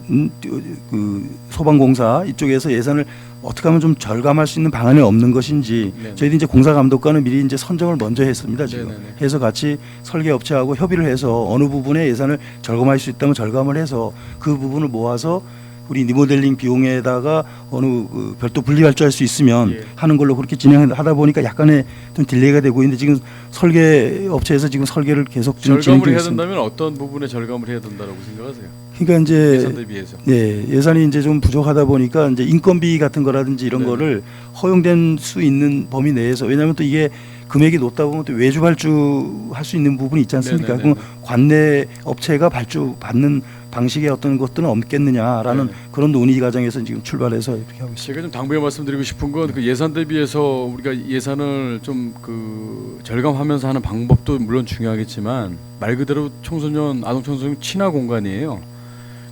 그 소방공사 이쪽에서 예산을 어떻게 하면 좀 절감할 수 있는 방안이 없는 것인지 네네. 저희들이 이제 공사감독관은 미리 이제 선정을 먼저 했습니다 지금. 네네네. 해서 같이 설계업체하고 협의를 해서 어느 부분에 예산을 절감할 수 있다면 절감을 해서 그 부분을 모아서 우리 리모델링 비용에다가 어느 그 별도 분리발주할 수 있으면 예. 하는 걸로 그렇게 진행하다 보니까 약간의 좀 딜레이가 되고 있는데 지금 설계업체에서 지금 설계를 계속 지금 진행 절감을 중에 해야 있습니다. 된다면 어떤 부분에 절감을 해야 된다라고 생각하세요? 그러니까 이제 예산 대비해서. 예산이 이제 좀 부족하다 보니까 이제 인건비 같은 거라든지 이런 네네. 거를 허용된 수 있는 범위 내에서 왜냐하면 또 이게 금액이 높다 보면 또 외주 발주할 수 있는 부분이 있지 않습니까? 네네네네. 그럼 관내 업체가 발주 받는 방식의 어떤 것들은 없겠느냐라는 네네. 그런 논의 과정에서 지금 출발해서 이렇게 하고 있습니다. 제가 좀 당부해 말씀드리고 싶은 건 그 예산 대비해서 우리가 예산을 좀 그 절감하면서 하는 방법도 물론 중요하겠지만 말 그대로 청소년 아동 청소년 친화 공간이에요.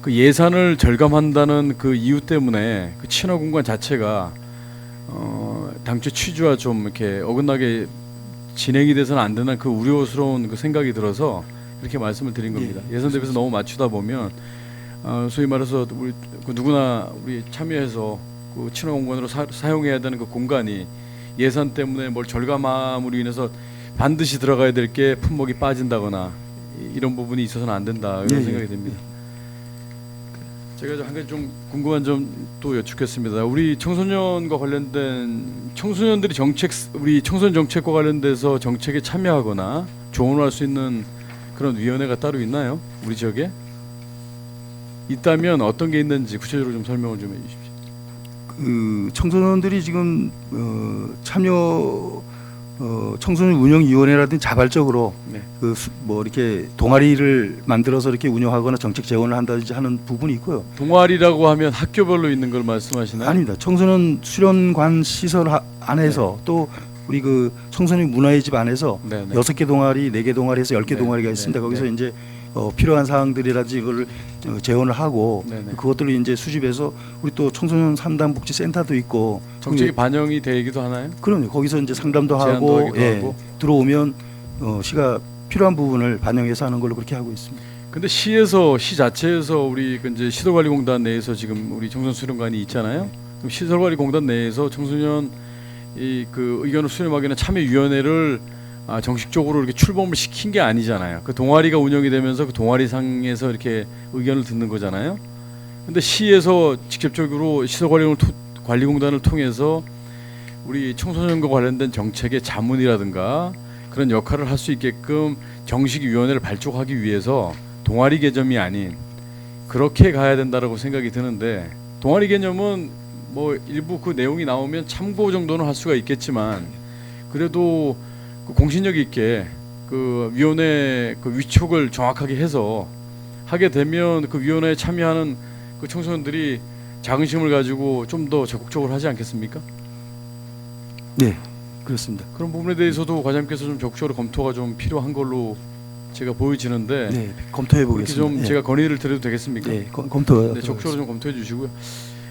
그 예산을 절감한다는 그 이유 때문에 그 친화 공간 자체가 당초 취지와 좀 이렇게 어긋나게 진행이 돼서는 안 되는 그 우려스러운 그 생각이 들어서 이렇게 말씀을 드린 겁니다. 예산 대비해서 너무 맞추다 보면 소위 말해서 우리 그 누구나 우리 참여해서 그 친화 공간으로 사용해야 되는 그 공간이 예산 때문에 뭘 절감함으로 인해서 반드시 들어가야 될 게 품목이 빠진다거나 이런 부분이 있어서는 안 된다 이런 예, 생각이 예. 듭니다. 제가 한 가지 좀 궁금한 점 또 여쭙겠습니다. 우리 청소년과 관련된 청소년들이 우리 청소년 정책과 관련돼서 정책에 참여하거나 조언할 수 있는 그런 위원회가 따로 있나요? 우리 지역에 있다면 어떤 게 있는지 구체적으로 좀 설명을 좀 해주십시오. 그 청소년들이 지금 참여 청소년 운영위원회라든지 자발적으로 네. 뭐 이렇게 동아리를 만들어서 이렇게 운영하거나 정책 재원을 한다든지 하는 부분이 있고요. 동아리라고 하면 학교별로 있는 걸 말씀하시나요? 아닙니다. 청소년 수련관 시설 안에서 또 우리 그 청소년 문화의 집 안에서 네, 네. 6개 동아리, 4개 동아리에서 10개 네, 동아리가 네, 있습니다. 네. 거기서 이제 필요한 사항들이라든지 이걸 재원을 하고 네, 네. 그것들을 이제 수집해서 우리 또 청소년 상담복지센터도 있고 정책이 반영이 되기도 하나요? 그럼요. 거기서 이제 상담도 제안도 하고, 하기도 하고. 들어오면 시가 필요한 부분을 반영해서 하는 걸로 그렇게 하고 있습니다. 근데 시 자체에서 우리 그 이제 시설관리공단 내에서 지금 우리 청소년 수련관이 있잖아요. 그럼 시설관리공단 내에서 청소년 그 의견을 수렴하기는 참여위원회를 정식적으로 이렇게 출범을 시킨 게 아니잖아요. 그 동아리가 운영이 되면서 그 동아리상에서 이렇게 의견을 듣는 거잖아요. 근데 시에서 직접적으로 시설관리공단을 통해서 우리 청소년과 관련된 정책의 자문이라든가 그런 역할을 할 수 있게끔 정식 위원회를 발족하기 위해서 동아리 개념이 아닌 그렇게 가야 된다라고 생각이 드는데, 동아리 개념은 뭐 일부 그 내용이 나오면 참고 정도는 할 수가 있겠지만 그래도 그 공신력 있게 그 위원회 그 위촉을 정확하게 해서 하게 되면 그 위원회에 참여하는 그 청소년들이 자긍심을 가지고 좀 더 적극적으로 하지 않겠습니까? 네, 그렇습니다. 그런 부분에 대해서도 과장님께서 좀 적극적으로 검토가 좀 필요한 걸로 제가 보여지는데, 네, 검토해 이렇게 보겠습니다. 좀 제가 건의를 드려도 되겠습니까? 네, 검토. 네, 적극적으로 좀 검토해 주시고요.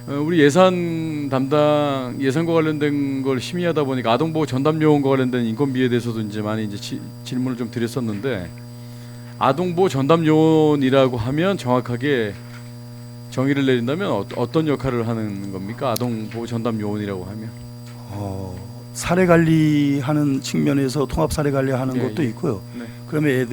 우리 예산 담당 예산과 관련된 걸 심의하다 보니까 아동보호 전담요원과 관련된 인건비에 대해서도 이제 많이 이제 질문을 좀 드렸었는데, 아동보호 전담요원이라고 하면 정확하게 정의를 내린다면 어떤 역할을 하는 겁니까? 아동보호 전담요원이라고 하면 사례 관리하는 측면에서 통합 사례 관리하는 예, 것도 예. 있고요. 네. 그러면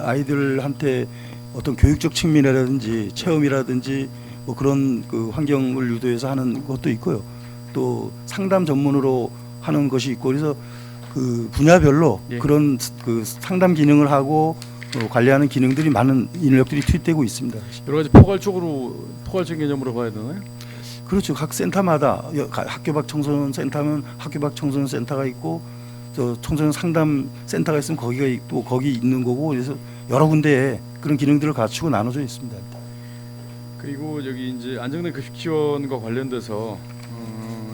아이들한테 어떤 교육적 측면이라든지 체험이라든지 뭐 그런 그 환경을 유도해서 하는 것도 있고요. 또 상담 전문으로 하는 것이 있고, 그래서 그 분야별로 예. 그런 그 상담 기능을 하고 관리하는 기능들이 많은 인력들이 투입되고 있습니다. 여러 가지 포괄적인 개념으로 봐야 되나요? 그렇죠. 각 센터마다 학교 밖 청소년 센터면 학교 밖 청소년 센터가 있고, 저 청소년 상담 센터가 있으면 거기가 또 거기 있는 거고, 그래서 여러 군데에 그런 기능들을 갖추고 나눠져 있습니다. 그리고 여기 이제 안정된 급식 지원과 관련돼서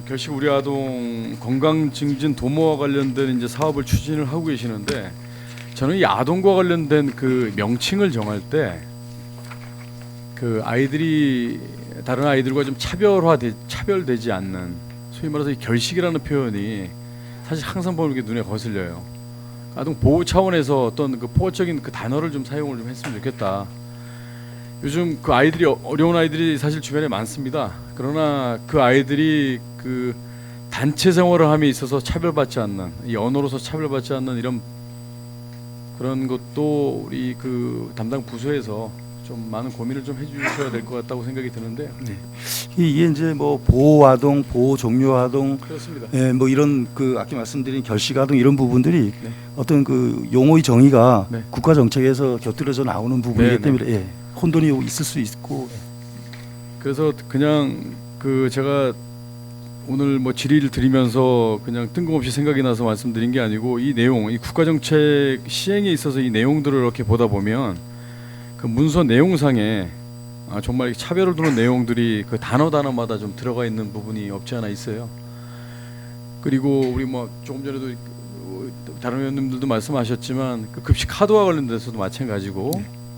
결식 우리 아동 건강 증진 도모와 관련된 이제 사업을 추진을 하고 계시는데, 저는 이 아동과 관련된 그 명칭을 정할 때 그 아이들이 다른 아이들과 좀 차별되지 않는, 소위 말해서 이 결식이라는 표현이 사실 항상 보면 이렇게 눈에 거슬려요. 아동 보호 차원에서 어떤 그 포괄적인 그 단어를 좀 사용을 좀 했으면 좋겠다. 요즘 그 아이들이 어려운 아이들이 사실 주변에 많습니다. 그러나 그 아이들이 그 단체 생활을 함에 있어서 차별받지 않는, 이 언어로서 차별받지 않는 이런 그런 것도 우리 그 담당 부서에서 좀 많은 고민을 좀 해주셔야 될 것 같다고 생각이 드는데요. 네. 이게 이제 뭐 보호 아동, 보호 종료 아동, 그렇습니다. 뭐 이런 그 아까 말씀드린 결식 아동 이런 부분들이 네. 어떤 그 용어의 정의가 네. 국가 정책에서 곁들여져 나오는 부분이기 네, 때문에 혼돈이 있을 수 있고. 그래서 그냥 그 제가 오늘 뭐 질의를 드리면서 그냥 뜬금없이 생각이 나서 말씀드린 게 아니고, 이 내용, 이 국가 정책 시행에 있어서 이 내용들을 이렇게 보다 보면 그 문서 내용상에 정말 차별을 두는 내용들이 그 단어마다 좀 들어가 있는 부분이 없지 않아 있어요. 그리고 우리 뭐 조금 전에도 다른 의원님들도 말씀하셨지만 그 급식 카드와 관련돼서도 마찬가지고,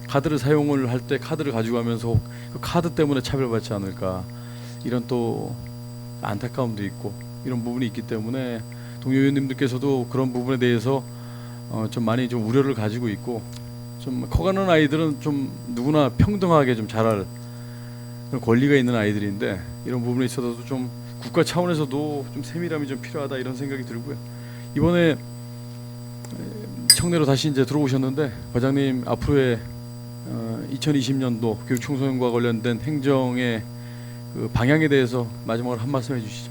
카드를 사용을 할 때 카드를 가지고 가면서 그 카드 때문에 차별받지 않을까, 이런 또 안타까움도 있고 이런 부분이 있기 때문에 동료 의원님들께서도 그런 부분에 대해서 좀 많이 좀 우려를 가지고 있고, 좀 커가는 아이들은 좀 누구나 평등하게 좀 자랄 그런 권리가 있는 아이들인데, 이런 부분에 있어서도 좀 국가 차원에서도 좀 세밀함이 좀 필요하다, 이런 생각이 들고요. 이번에 청내로 다시 이제 들어오셨는데, 과장님 앞으로의 2020년도 교육 청소년과 관련된 행정의 그 방향에 대해서 마지막으로 한 말씀 해주시죠.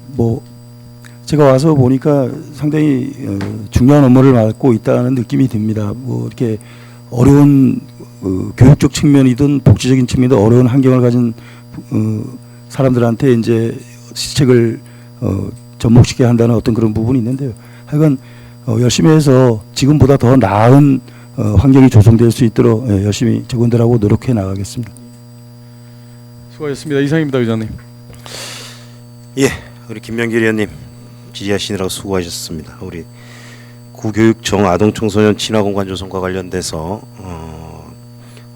뭐 제가 와서 보니까 상당히 중요한 업무를 맡고 있다는 느낌이 듭니다. 뭐 이렇게 어려운 교육적 측면이든 복지적인 측면이든 어려운 환경을 가진 사람들한테 이제 시책을 접목시켜야 한다는 어떤 그런 부분이 있는데요. 하여간 열심히 해서 지금보다 더 나은 환경이 조성될 수 있도록 열심히 직원들하고 노력해 나가겠습니다. 수고하셨습니다. 이상입니다, 의장님. 예, 우리 김명길 의원님 질의하시느라고 수고하셨습니다. 우리 구교육청 아동청소년 친화공간 조성과 관련돼서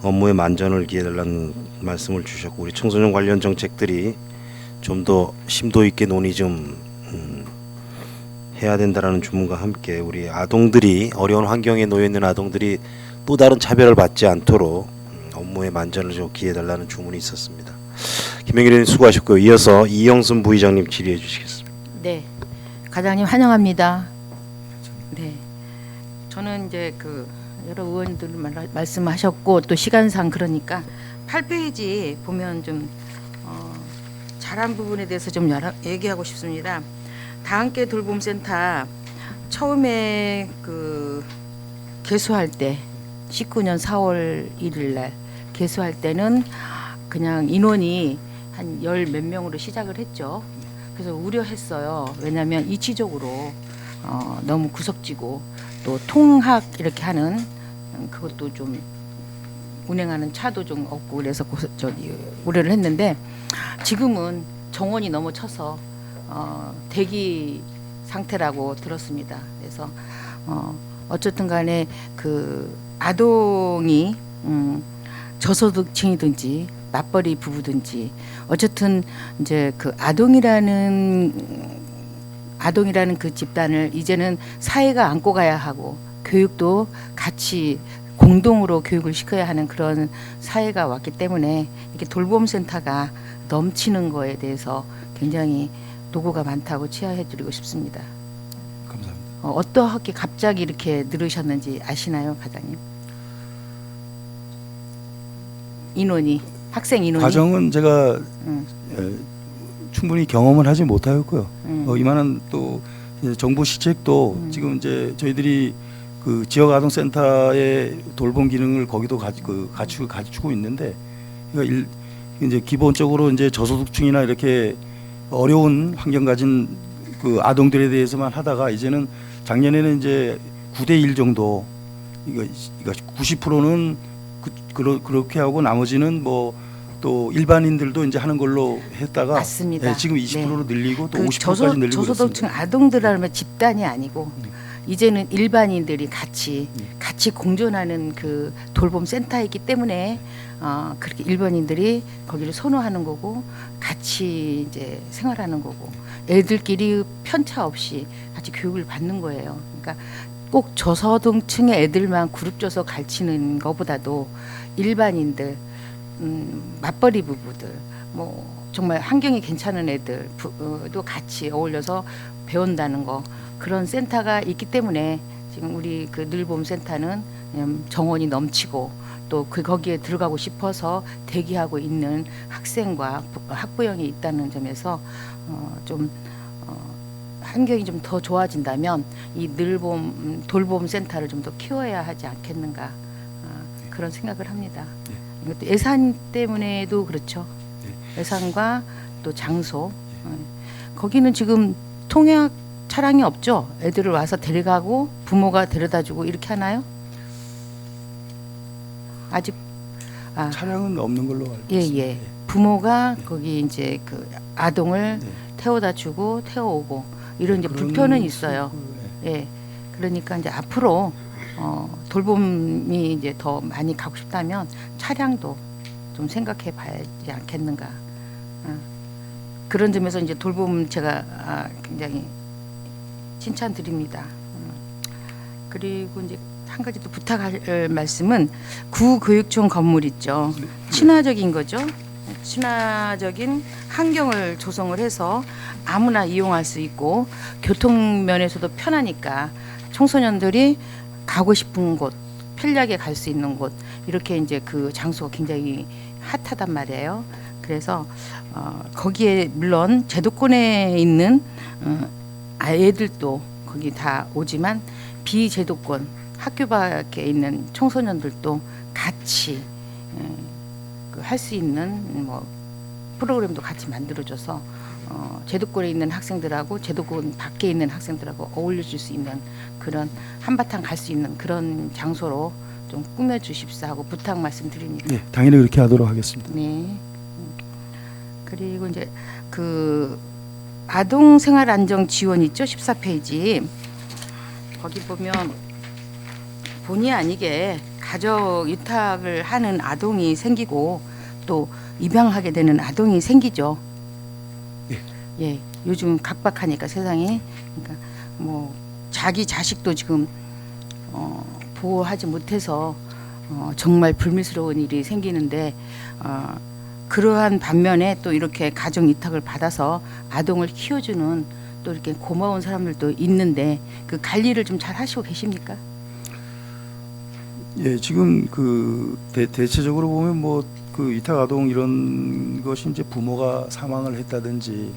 업무의 만전을 기해달라는 말씀을 주셨고, 우리 청소년 관련 정책들이 좀 더 심도 있게 논의 좀 해야 된다라는 주문과 함께 우리 아동들이 어려운 환경에 놓여 있는 아동들이 또 다른 차별을 받지 않도록 업무의 만전을 좀 기해달라는 주문이 있었습니다. 김명길 의원님 수고하셨고요. 이어서 이영순 부의장님 질의해 주시겠습니다. 네, 과장님 환영합니다. 네, 저는 이제 여러 의원들 말씀하셨고 또 시간상 그러니까 8페이지 보면 좀 잘한 부분에 대해서 좀 얘기하고 싶습니다. 다함께 돌봄센터 처음에 개소할 때 19년 4월 1일 날 개소할 때는 그냥 인원이 한 10 몇 명으로 시작을 했죠. 그래서 우려했어요. 왜냐하면 이치적으로 너무 구석지고 또 통학 이렇게 하는 그것도 좀 운행하는 차도 좀 없고 그래서 우려를 했는데, 지금은 정원이 넘어쳐서 대기 상태라고 들었습니다. 그래서 어쨌든 간에 아동이 저소득층이든지 맞벌이 부부든지 어쨌든 이제 아동이라는 그 집단을 이제는 사회가 안고 가야 하고 교육도 같이 공동으로 교육을 시켜야 하는 그런 사회가 왔기 때문에 이렇게 돌봄센터가 넘치는 거에 대해서 굉장히 노고가 많다고 치하해드리고 싶습니다. 감사합니다. 어떠하게 갑자기 이렇게 늘으셨는지 아시나요, 과장님? 학생 인원이 과정은 제가 충분히 경험을 하지 못하였고요. 이만한 또 정부 시책도 지금 이제 저희들이 지역 아동센터의 돌봄 기능을 거기도 갖추고 있는데, 그러니까 이제 기본적으로 이제 저소득층이나 이렇게 어려운 환경 가진 아동들에 대해서만 하다가 이제는 작년에는 이제 9대1 정도, 이거 90%는 그렇게 하고 나머지는 뭐 또 일반인들도 이제 하는 걸로 했다가 맞습니다. 지금 20%로 늘리고 또 50%까지 늘리고 저소득층 그렇습니다. 아동들하면 집단이 아니고 이제는 일반인들이 같이 공존하는 돌봄 센터이기 때문에 그렇게 일반인들이 거기를 선호하는 거고 같이 이제 생활하는 거고 애들끼리 편차 없이 같이 교육을 받는 거예요. 그러니까 꼭 저소득층의 애들만 그룹 져서 가르치는 것보다도 일반인들, 맞벌이 부부들, 뭐 정말 환경이 괜찮은 애들도 같이 어울려서 배운다는 거, 그런 센터가 있기 때문에 지금 우리 늘봄 센터는 정원이 넘치고 또 거기에 들어가고 싶어서 대기하고 있는 학생과 학부형이 있다는 점에서 좀 환경이 좀 더 좋아진다면 이 돌봄 센터를 좀 더 키워야 하지 않겠는가, 그런 생각을 합니다. 이것도 예산 때문에도 그렇죠. 예산과 또 장소. 거기는 지금 통학 차량이 없죠. 애들을 와서 데려가고 부모가 데려다주고 이렇게 하나요? 아직 차량은 없는 걸로 알고 있습니다. 예. 부모가 거기 이제 아동을 태워다주고 태워오고 이런 이제 불편은 있어요. 예. 그러니까 이제 앞으로 돌봄이 이제 더 많이 가고 싶다면 차량도 좀 생각해 봐야지 않겠는가. 그런 점에서 이제 돌봄 제가 굉장히 칭찬드립니다. 그리고 이제 한 가지 또 부탁할 말씀은 구교육청 건물 있죠. 친화적인 거죠. 친화적인 환경을 조성을 해서 아무나 이용할 수 있고 교통 면에서도 편하니까 청소년들이 가고 싶은 곳 편리하게 갈 수 있는 곳 이렇게 이제 그 장소가 굉장히 핫하단 말이에요. 그래서 거기에 물론 제도권에 있는 아이들도 거기 다 오지만 비제도권 학교 밖에 있는 청소년들도 같이 할 수 있는 뭐 프로그램도 같이 만들어줘서 제도권에 있는 학생들하고 제도권 밖에 있는 학생들하고 어울려줄 수 있는 그런 한바탕 갈 수 있는 그런 장소로 좀 꾸며주십사 하고 부탁 말씀드립니다. 네, 당연히 그렇게 하도록 하겠습니다. 네. 그리고 이제 그 아동 생활 안정 지원 있죠? 14페이지. 거기 보면 본의 아니게 가족 위탁을 하는 아동이 생기고 또 입양하게 되는 아동이 생기죠. 예, 요즘 각박하니까 세상이. 그러니까 뭐 자기 자식도 지금 보호하지 못해서 정말 불미스러운 일이 생기는데 그러한 반면에 또 이렇게 가정 위탁을 받아서 아동을 키워주는 또 이렇게 고마운 사람들도 있는데 그 관리를 좀 잘 하시고 계십니까? 예, 지금 그 대체적으로 보면 뭐 그 위탁 아동 이런 것이 이제 부모가 사망을 했다든지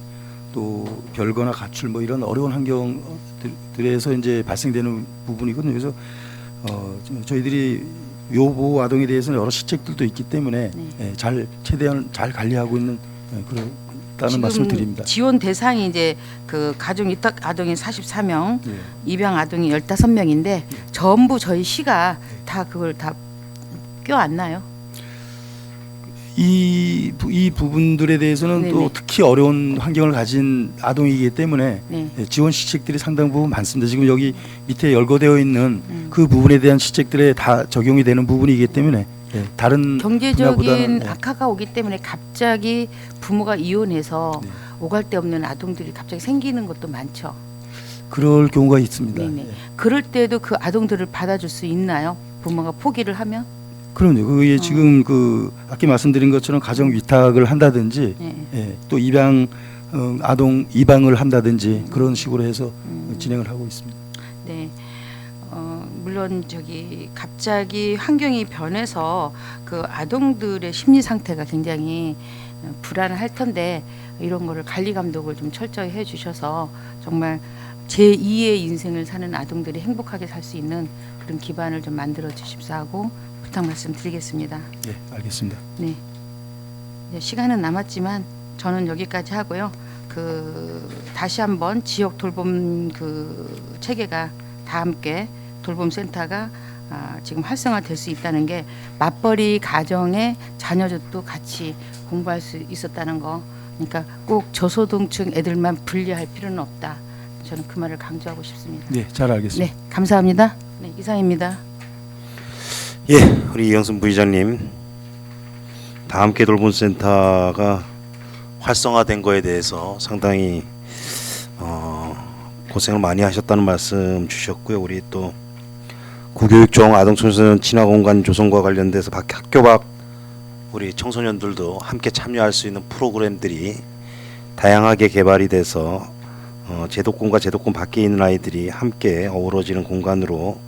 또 별거나 가출 뭐 이런 어려운 환경들에서 이제 발생되는 부분이거든요. 그래서 저희들이 요보호 아동에 대해서는 여러 시책들도 있기 때문에 네. 최대한 잘 관리하고 있는 그렇다는 말씀을 드립니다. 지원 대상이 이제 그 가정 위탁 아동이 44명, 예. 입양 아동이 15명인데 전부 저희 시가 다 그걸 다 껴안나요? 이 부분들에 대해서는 네네. 또 특히 어려운 환경을 가진 아동이기 때문에 네. 지원 시책들이 상당 부분 많습니다. 지금 여기 밑에 열거되어 있는 그 부분에 대한 시책들에 다 적용이 되는 부분이기 때문에 다른 경제적인 분야보다는 악화가 오기 때문에 갑자기 부모가 이혼해서 네. 오갈 데 없는 아동들이 갑자기 생기는 것도 많죠. 그럴 경우가 있습니다. 네네. 예. 그럴 때도 그 아동들을 받아줄 수 있나요? 부모가 포기를 하면? 그럼요. 그게 지금 그 아까 말씀드린 것처럼 가정 위탁을 한다든지 네. 또 입양 아동 입양을 한다든지 그런 식으로 해서 진행을 하고 있습니다. 네. 물론 저기 갑자기 환경이 변해서 그 아동들의 심리 상태가 굉장히 불안할 텐데 이런 거를 관리 감독을 좀 철저히 해 주셔서 정말 제2의 인생을 사는 아동들이 행복하게 살 수 있는 그런 기반을 좀 만들어 주십사 하고 부탁 말씀드리겠습니다. 예, 알겠습니다. 네. 이제 시간은 남았지만 저는 여기까지 하고요. 다시 한번 지역 돌봄 체계가 다 함께 돌봄 센터가 지금 활성화될 수 있다는 게 맞벌이 가정의 자녀들도 같이 공부할 수 있었다는 거. 그러니까 꼭 저소득층 애들만 분리할 필요는 없다. 저는 그 말을 강조하고 싶습니다. 네, 잘 알겠습니다. 네, 감사합니다. 네, 이상입니다. 예, 우리 이영순 부의장님, 다 함께 돌봄 센터가 활성화된 거에 대해서 상당히 고생을 많이 하셨다는 말씀 주셨고요. 우리 또 구교육종 아동 청소년 친화 공간 조성과 관련돼서 학교 밖 우리 청소년들도 함께 참여할 수 있는 프로그램들이 다양하게 개발이 돼서 제도권과 제도권 밖에 있는 아이들이 함께 어우러지는 공간으로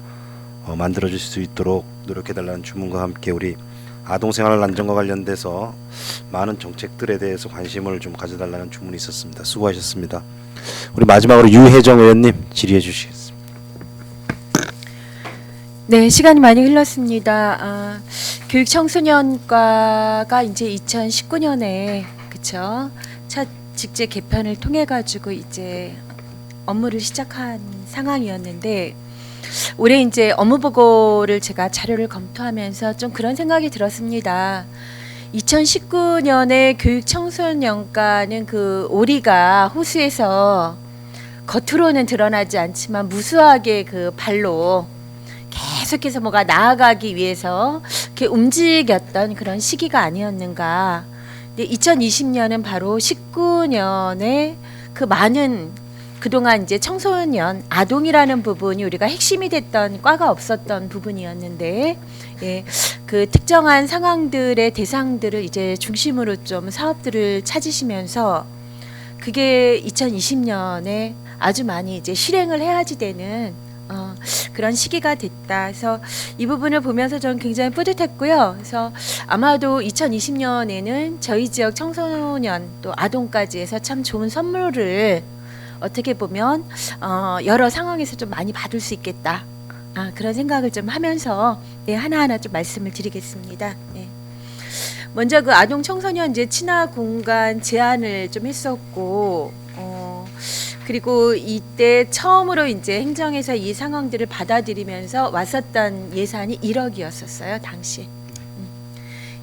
만들어질 수 있도록 노력해달라는 주문과 함께 우리 아동생활 안정과 관련돼서 많은 정책들에 대해서 관심을 좀 가져달라는 주문이 있었습니다. 수고하셨습니다. 우리 마지막으로 유혜정 의원님 질의해 주시겠습니다. 네, 시간이 많이 흘렀습니다. 교육청소년과가 이제 2019년에 그쵸? 첫 직제 개편을 통해 가지고 이제 업무를 시작한 상황이었는데 올해 이제 업무 보고를 제가 자료를 검토하면서 좀 그런 생각이 들었습니다. 2019년에 교육청소년과는 그 오리가 호수에서 겉으로는 드러나지 않지만 무수하게 그 발로 계속해서 뭐가 나아가기 위해서 이렇게 움직였던 그런 시기가 아니었는가. 근데 2020년은 바로 19년에 그 많은 그동안 이제 청소년 아동이라는 부분이 우리가 핵심이 됐던 과가 없었던 부분이었는데 예, 그 특정한 상황들의 대상들을 이제 중심으로 좀 사업들을 찾으시면서 그게 2020년에 아주 많이 이제 실행을 해야지 되는 그런 시기가 됐다. 그래서 이 부분을 보면서 저는 굉장히 뿌듯했고요. 그래서 아마도 2020년에는 저희 지역 청소년 또 아동까지 해서 참 좋은 선물을 어떻게 보면 여러 상황에서 좀 많이 받을 수 있겠다. 그런 생각을 좀 하면서 하나하나 좀 말씀을 드리겠습니다. 네. 먼저 그 아동 청소년 이제 친화 공간 제안을 좀 했었고, 그리고 이때 처음으로 이제 행정에서 이 상황들을 받아들이면서 왔었던 예산이 1억이었었어요, 당시.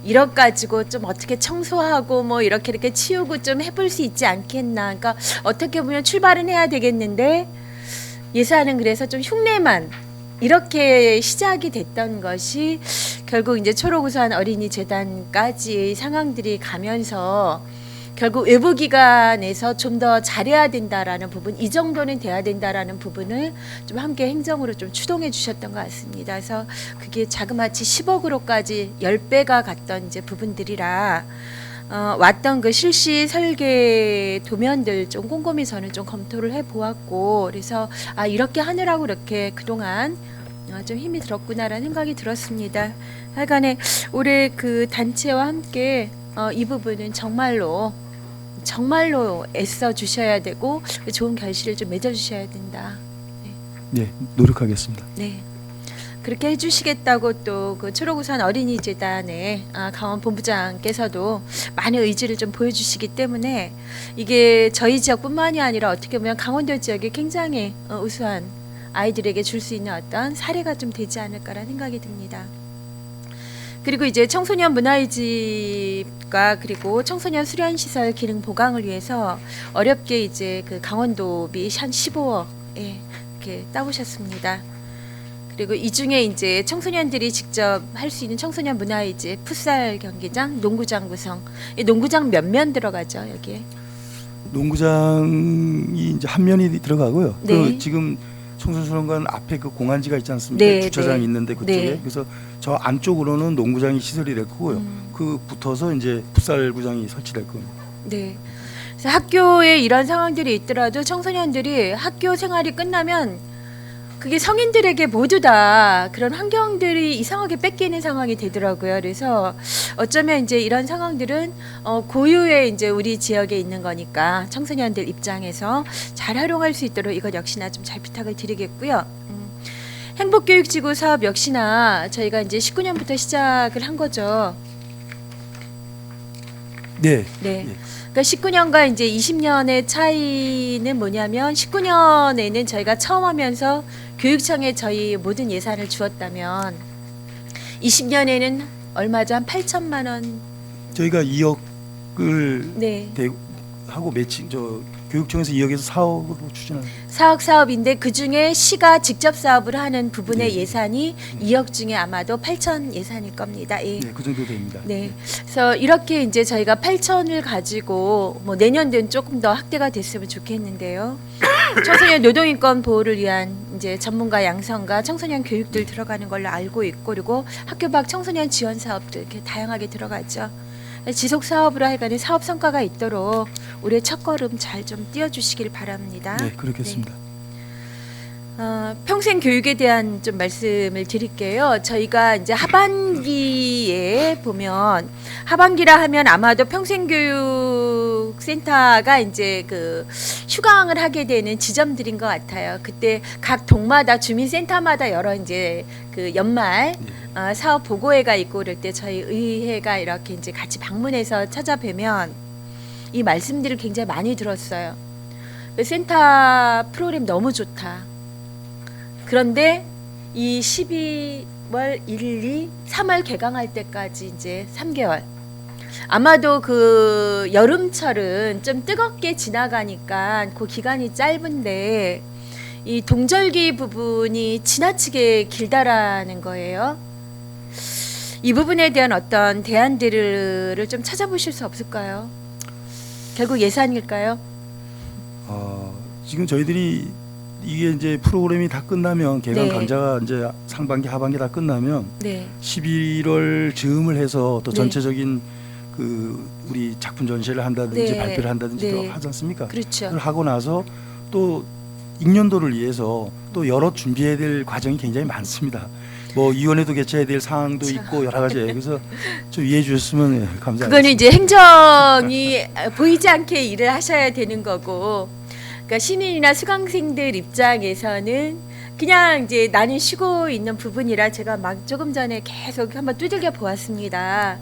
1억 가지고 좀 어떻게 청소하고 뭐 이렇게 치우고 좀 해볼 수 있지 않겠나. 그러니까 어떻게 보면 출발은 해야 되겠는데 예산은 그래서 좀 흉내만 이렇게 시작이 됐던 것이 결국 이제 초록우산 어린이 재단까지의 상황들이 가면서 결국 외부 기관에서 좀 더 잘해야 된다라는 부분, 이 정도는 돼야 된다라는 부분을 좀 함께 행정으로 좀 추동해 주셨던 것 같습니다. 그래서 그게 자그마치 10억으로까지 10배가 갔던 이제 부분들이라 왔던 그 실시 설계 도면들 좀 꼼꼼히 저는 좀 검토를 해 보았고, 그래서 이렇게 하느라고 그렇게 그동안 좀 힘이 들었구나라는 생각이 들었습니다. 하여간에 올해 그 단체와 함께 이 부분은 정말로 애써 주셔야 되고 좋은 결실을 좀 맺어 주셔야 된다. 네, 노력하겠습니다. 네. 그렇게 해주시겠다고 또 그 초록우산 어린이재단의 강원 본부장께서도 많은 의지를 좀 보여주시기 때문에 이게 저희 지역뿐만이 아니라 어떻게 보면 강원도 지역에 굉장히 우수한 아이들에게 줄 수 있는 어떤 사례가 좀 되지 않을까라는 생각이 듭니다. 그리고 이제 청소년 문화의 집과 그리고 청소년 수련 시설 기능 보강을 위해서 어렵게 이제 그 강원도비 한 15억 이렇게 따오셨습니다. 그리고 이 중에 이제 청소년들이 직접 할 수 있는 청소년 문화의 집, 풋살 경기장, 농구장 구성. 이 농구장 몇 면 들어가죠 여기에? 농구장이 이제 한 면이 들어가고요. 네. 그 지금 청소년관 앞에 그 공안지가 있지 않습니까? 네, 주차장이 네. 있는데 그쪽에. 네. 그래서 저 안쪽으로는 농구장이 시설이 될 거고요. 그 붙어서 이제 풋살구장이 설치될 겁니다. 네. 그래서 학교에 이런 상황들이 있더라도 청소년들이 학교 생활이 끝나면 그게 성인들에게 모두 다 그런 환경들이 이상하게 뺏기는 상황이 되더라고요. 그래서 어쩌면 이제 이런 상황들은 고유의 이제 우리 지역에 있는 거니까 청소년들 입장에서 잘 활용할 수 있도록 이것 역시나 좀 잘 부탁을 드리겠고요. 행복교육지구 사업 역시나 저희가 이제 19년부터 시작을 한 거죠. 네. 네. 예. 그러니까 19년과 이제 20년의 차이는 뭐냐면 19년에는 저희가 처음 하면서 교육청에 저희 모든 예산을 주었다면 20년에는 얼마죠? 한 8천만 원. 저희가 2억을 네. 하고 매칭 교육청에서 2억에서 4억으로 추진하는. 사업인데 그 중에 시가 직접 사업을 하는 부분의 예산이 2억 중에 아마도 8천 예산일 겁니다. 예. 네, 그 정도 됩니다. 네. 그래서 이렇게 이제 저희가 8천을 가지고 뭐 내년도는 조금 더 확대가 됐으면 좋겠는데요. 청소년 노동인권 보호를 위한 이제 전문가 양성과 청소년 교육들 들어가는 걸로 알고 있고, 그리고 학교 밖 청소년 지원 사업들 이렇게 다양하게 들어가죠. 지속 사업으로 하여간에 사업 성과가 있도록 올해 첫걸음 잘 좀 띄워주시길 바랍니다. 네, 그렇겠습니다. 평생 교육에 대한 좀 말씀을 드릴게요. 저희가 이제 하반기에 보면, 하반기라 하면 아마도 평생교육센터가 이제 그 휴강을 하게 되는 지점들인 것 같아요. 그때 각 동마다 주민센터마다 여러 이제 그 연말 사업 보고회가 있고 그럴 때 저희 의회가 이렇게 이제 같이 방문해서 찾아뵈면 이 말씀들을 굉장히 많이 들었어요. 센터 프로그램 너무 좋다. 그런데 이 12월 1, 2, 3월 개강할 때까지 이제 3개월. 아마도 그 여름철은 좀 뜨겁게 지나가니까 그 기간이 짧은데 이 동절기 부분이 지나치게 길다라는 거예요. 이 부분에 대한 어떤 대안들을 좀 찾아보실 수 없을까요? 결국 예산일까요? 지금 저희들이 이게 이제 프로그램이 다 끝나면 개강 네. 강좌가 이제 상반기 하반기 다 끝나면 네. 11월 즈음을 해서 또 네. 전체적인 그 우리 작품 전시를 한다든지 네. 발표를 한다든지 네. 또 하지 않습니까? 그렇죠. 그걸 하고 나서 또 익년도를 위해서 또 여러 준비해야 될 과정이 굉장히 많습니다. 뭐 위원회도 개최해야 될 사항도 있고 여러 가지. 그래서 좀 이해해 주셨으면 감사하겠습니다. 그거는 이제 행정이 보이지 않게 일을 하셔야 되는 거고, 그러니까 시민이나 수강생들 입장에서는 그냥 이제 나는 쉬고 있는 부분이라 제가 막 조금 전에 계속 한번 두들겨 보았습니다.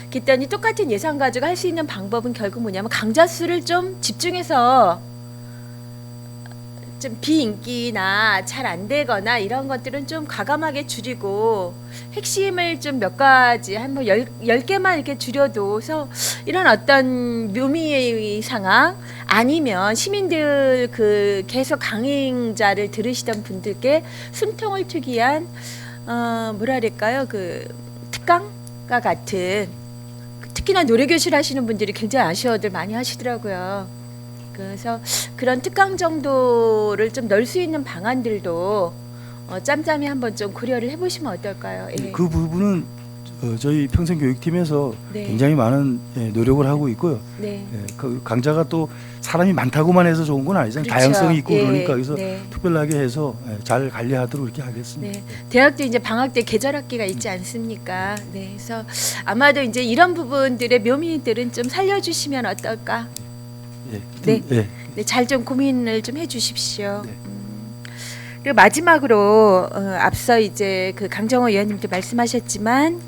그랬더니 똑같은 예산 가지고 할 수 있는 방법은 결국 뭐냐면 강좌 수를 좀 집중해서 좀 비인기나 잘 안 되거나 이런 것들은 좀 과감하게 줄이고 핵심을 좀 몇 가지 한 뭐 10개만 이렇게 줄여둬서 이런 어떤 묘미의 상황 아니면 시민들 그 계속 강행자를 들으시던 분들께 숨통을 트기 위한 뭐랄까요 그 특강과 같은 특히나 노래교실 하시는 분들이 굉장히 아쉬워들 많이 하시더라고요. 그래서 그런 특강 정도를 좀 넣을 수 있는 방안들도 짬짬이 한번 좀 고려를 해보시면 어떨까요? 예. 그 부분은 저희 평생교육팀에서 네. 굉장히 많은 노력을 하고 있고요. 네. 그 강좌가 또 사람이 많다고만 해서 좋은 건 아니잖아요. 그렇죠. 다양성이 있고 예, 그러니까 그래서 네. 특별하게 해서 잘 관리하도록 이렇게 하겠습니다. 네. 대학도 이제 방학 때 계절 학기가 있지 않습니까? 네. 그래서 아마도 이제 이런 부분들의 묘미들은 좀 살려주시면 어떨까? 예. 네. 예. 네, 잘 좀 고민을 좀 해주십시오. 네. 그리고 마지막으로 앞서 이제 그 강정호 의원님도 말씀하셨지만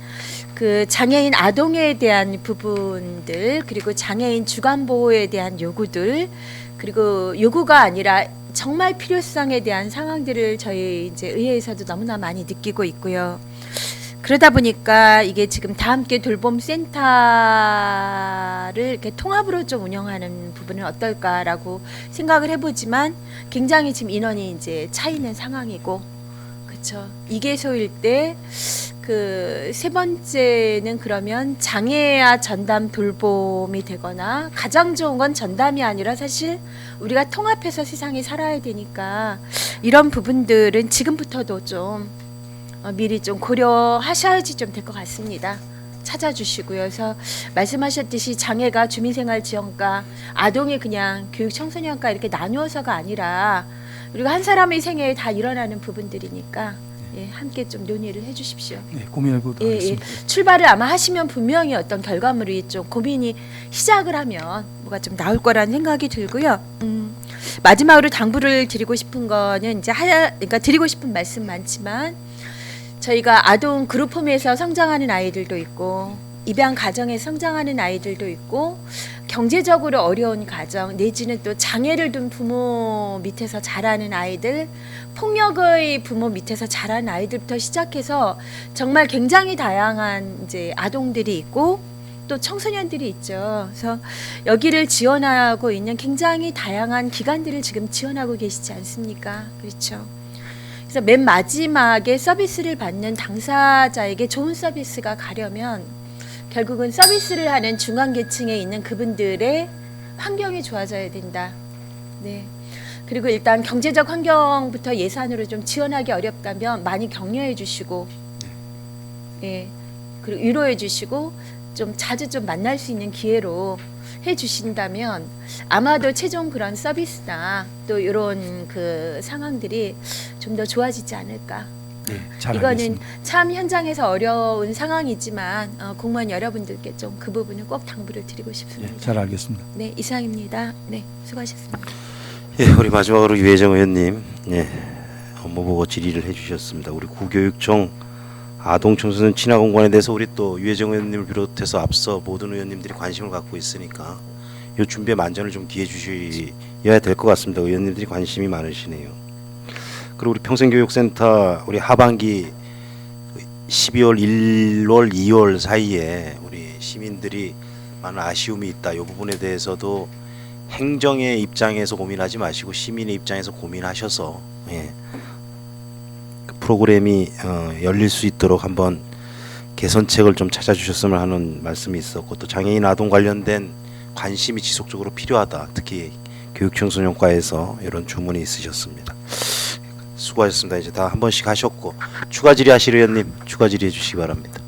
그 장애인 아동에 대한 부분들 그리고 장애인 주간 보호에 대한 요구들 그리고 요구가 아니라 정말 필요성에 대한 상황들을 저희 이제 의회에서도 너무나 많이 느끼고 있고요. 그러다 보니까 이게 지금 다함께 돌봄 센터를 이렇게 통합으로 좀 운영하는 부분은 어떨까라고 생각을 해보지만 굉장히 지금 인원이 이제 차이는 상황이고 그렇죠. 2개소일 때 그 세 번째는 그러면 장애아 전담 돌봄이 되거나 가장 좋은 건 전담이 아니라 사실 우리가 통합해서 세상에 살아야 되니까 이런 부분들은 지금부터도 좀 미리 좀 고려하셔야지 좀 될 것 같습니다. 찾아주시고요. 그래서 말씀하셨듯이 장애가 주민생활지원과 아동이 그냥 교육청소년과 이렇게 나누어서가 아니라 우리가 한 사람의 생애에 다 일어나는 부분들이니까 예, 함께 좀 논의를 해주십시오. 네, 고민해보도록 예, 예. 하겠습니다. 출발을 아마 하시면 분명히 어떤 결과물이 좀 고민이 시작을 하면 뭐가 좀 나올 거라는 생각이 들고요. 마지막으로 당부를 드리고 싶은 거는 이제 그러니까 드리고 싶은 말씀 많지만 저희가 아동 그룹홈에서 성장하는 아이들도 있고 입양 가정에 성장하는 아이들도 있고 경제적으로 어려운 가정 내지는 또 장애를 둔 부모 밑에서 자라는 아이들 폭력의 부모 밑에서 자라는 아이들부터 시작해서 정말 굉장히 다양한 이제 아동들이 있고 또 청소년들이 있죠. 그래서 여기를 지원하고 있는 굉장히 다양한 기관들을 지금 지원하고 계시지 않습니까? 그렇죠. 그래서 맨 마지막에 서비스를 받는 당사자에게 좋은 서비스가 가려면 결국은 서비스를 하는 중간계층에 있는 그분들의 환경이 좋아져야 된다. 네. 그리고 일단 경제적 환경부터 예산으로 좀 지원하기 어렵다면 많이 격려해 주시고, 예. 그리고 위로해 주시고 좀 자주 좀 만날 수 있는 기회로 해 주신다면 아마도 최종 그런 서비스나 또 이런 그 상황들이 좀 더 좋아지지 않을까. 네, 잘 이거는 알겠습니다. 참 현장에서 어려운 상황이지만 공무원 여러분들께 좀 그 부분을 꼭 당부를 드리고 싶습니다. 예, 잘 알겠습니다. 네, 이상입니다. 네, 수고하셨습니다. 예, 우리 마지막으로 유혜정 의원님, 예, 업무 보고 질의를 해주셨습니다. 우리 구교육청 아동청소년 친화공간에 대해서 우리 또 유혜정 의원님을 비롯해서 앞서 모든 의원님들이 관심을 갖고 있으니까 이 준비에 만전을 좀 기해 주셔야 될 것 같습니다. 의원님들이 관심이 많으시네요. 그리고 우리 평생교육센터 우리 하반기 12월, 1월, 2월 사이에 우리 시민들이 많은 아쉬움이 있다. 이 부분에 대해서도 행정의 입장에서 고민하지 마시고 시민의 입장에서 고민하셔서 예, 그 프로그램이 열릴 수 있도록 한번 개선책을 좀 찾아주셨으면 하는 말씀이 있었고 또 장애인 아동 관련된 관심이 지속적으로 필요하다. 특히 교육청소년과에서 이런 주문이 있으셨습니다. 수고하셨습니다. 이제 다 한 번씩 하셨고 추가 질의하실 의원님 추가 질의해 주시기 바랍니다.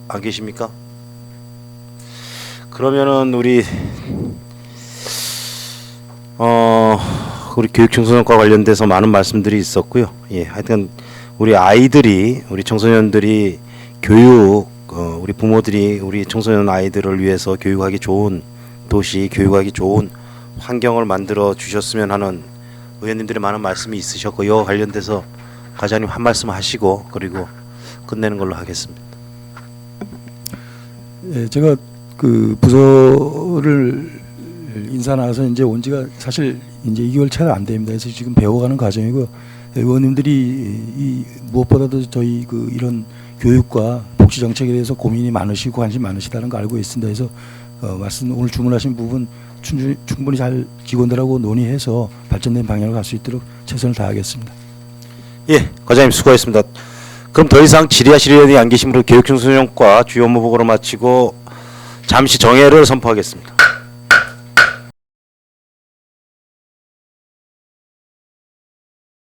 안 계십니까? 그러면은 우리 우리 교육청소년과 관련돼서 많은 말씀들이 있었고요. 예, 하여튼 우리 아이들이, 우리 청소년들이 교육, 우리 부모들이 우리 청소년 아이들을 위해서 교육하기 좋은 도시, 교육하기 좋은 환경을 만들어 주셨으면 하는 의원님들의 많은 말씀이 있으셨고, 이와 관련돼서 과장님 한 말씀 하시고 그리고 끝내는 걸로 하겠습니다. 예, 제가 그 부서를 인사 나와서 이제 온 지가 사실 이제 2개월 채가 안 됩니다. 그래서 지금 배워가는 과정이고, 의원님들이 이 무엇보다도 저희 그 이런 교육과 복지 정책에 대해서 고민이 많으시고 관심 많으시다는 거 알고 있습니다. 그래서 말씀 오늘 주문하신 부분 충분히 잘 직원들하고 논의해서 발전된 방향으로 갈 수 있도록 최선을 다하겠습니다. 예, 과장님 수고하셨습니다. 그럼 더 이상 질의하실 의원이 안 계시므로 교육청소년과 주요 업무 보고를 마치고 잠시 정회를 선포하겠습니다.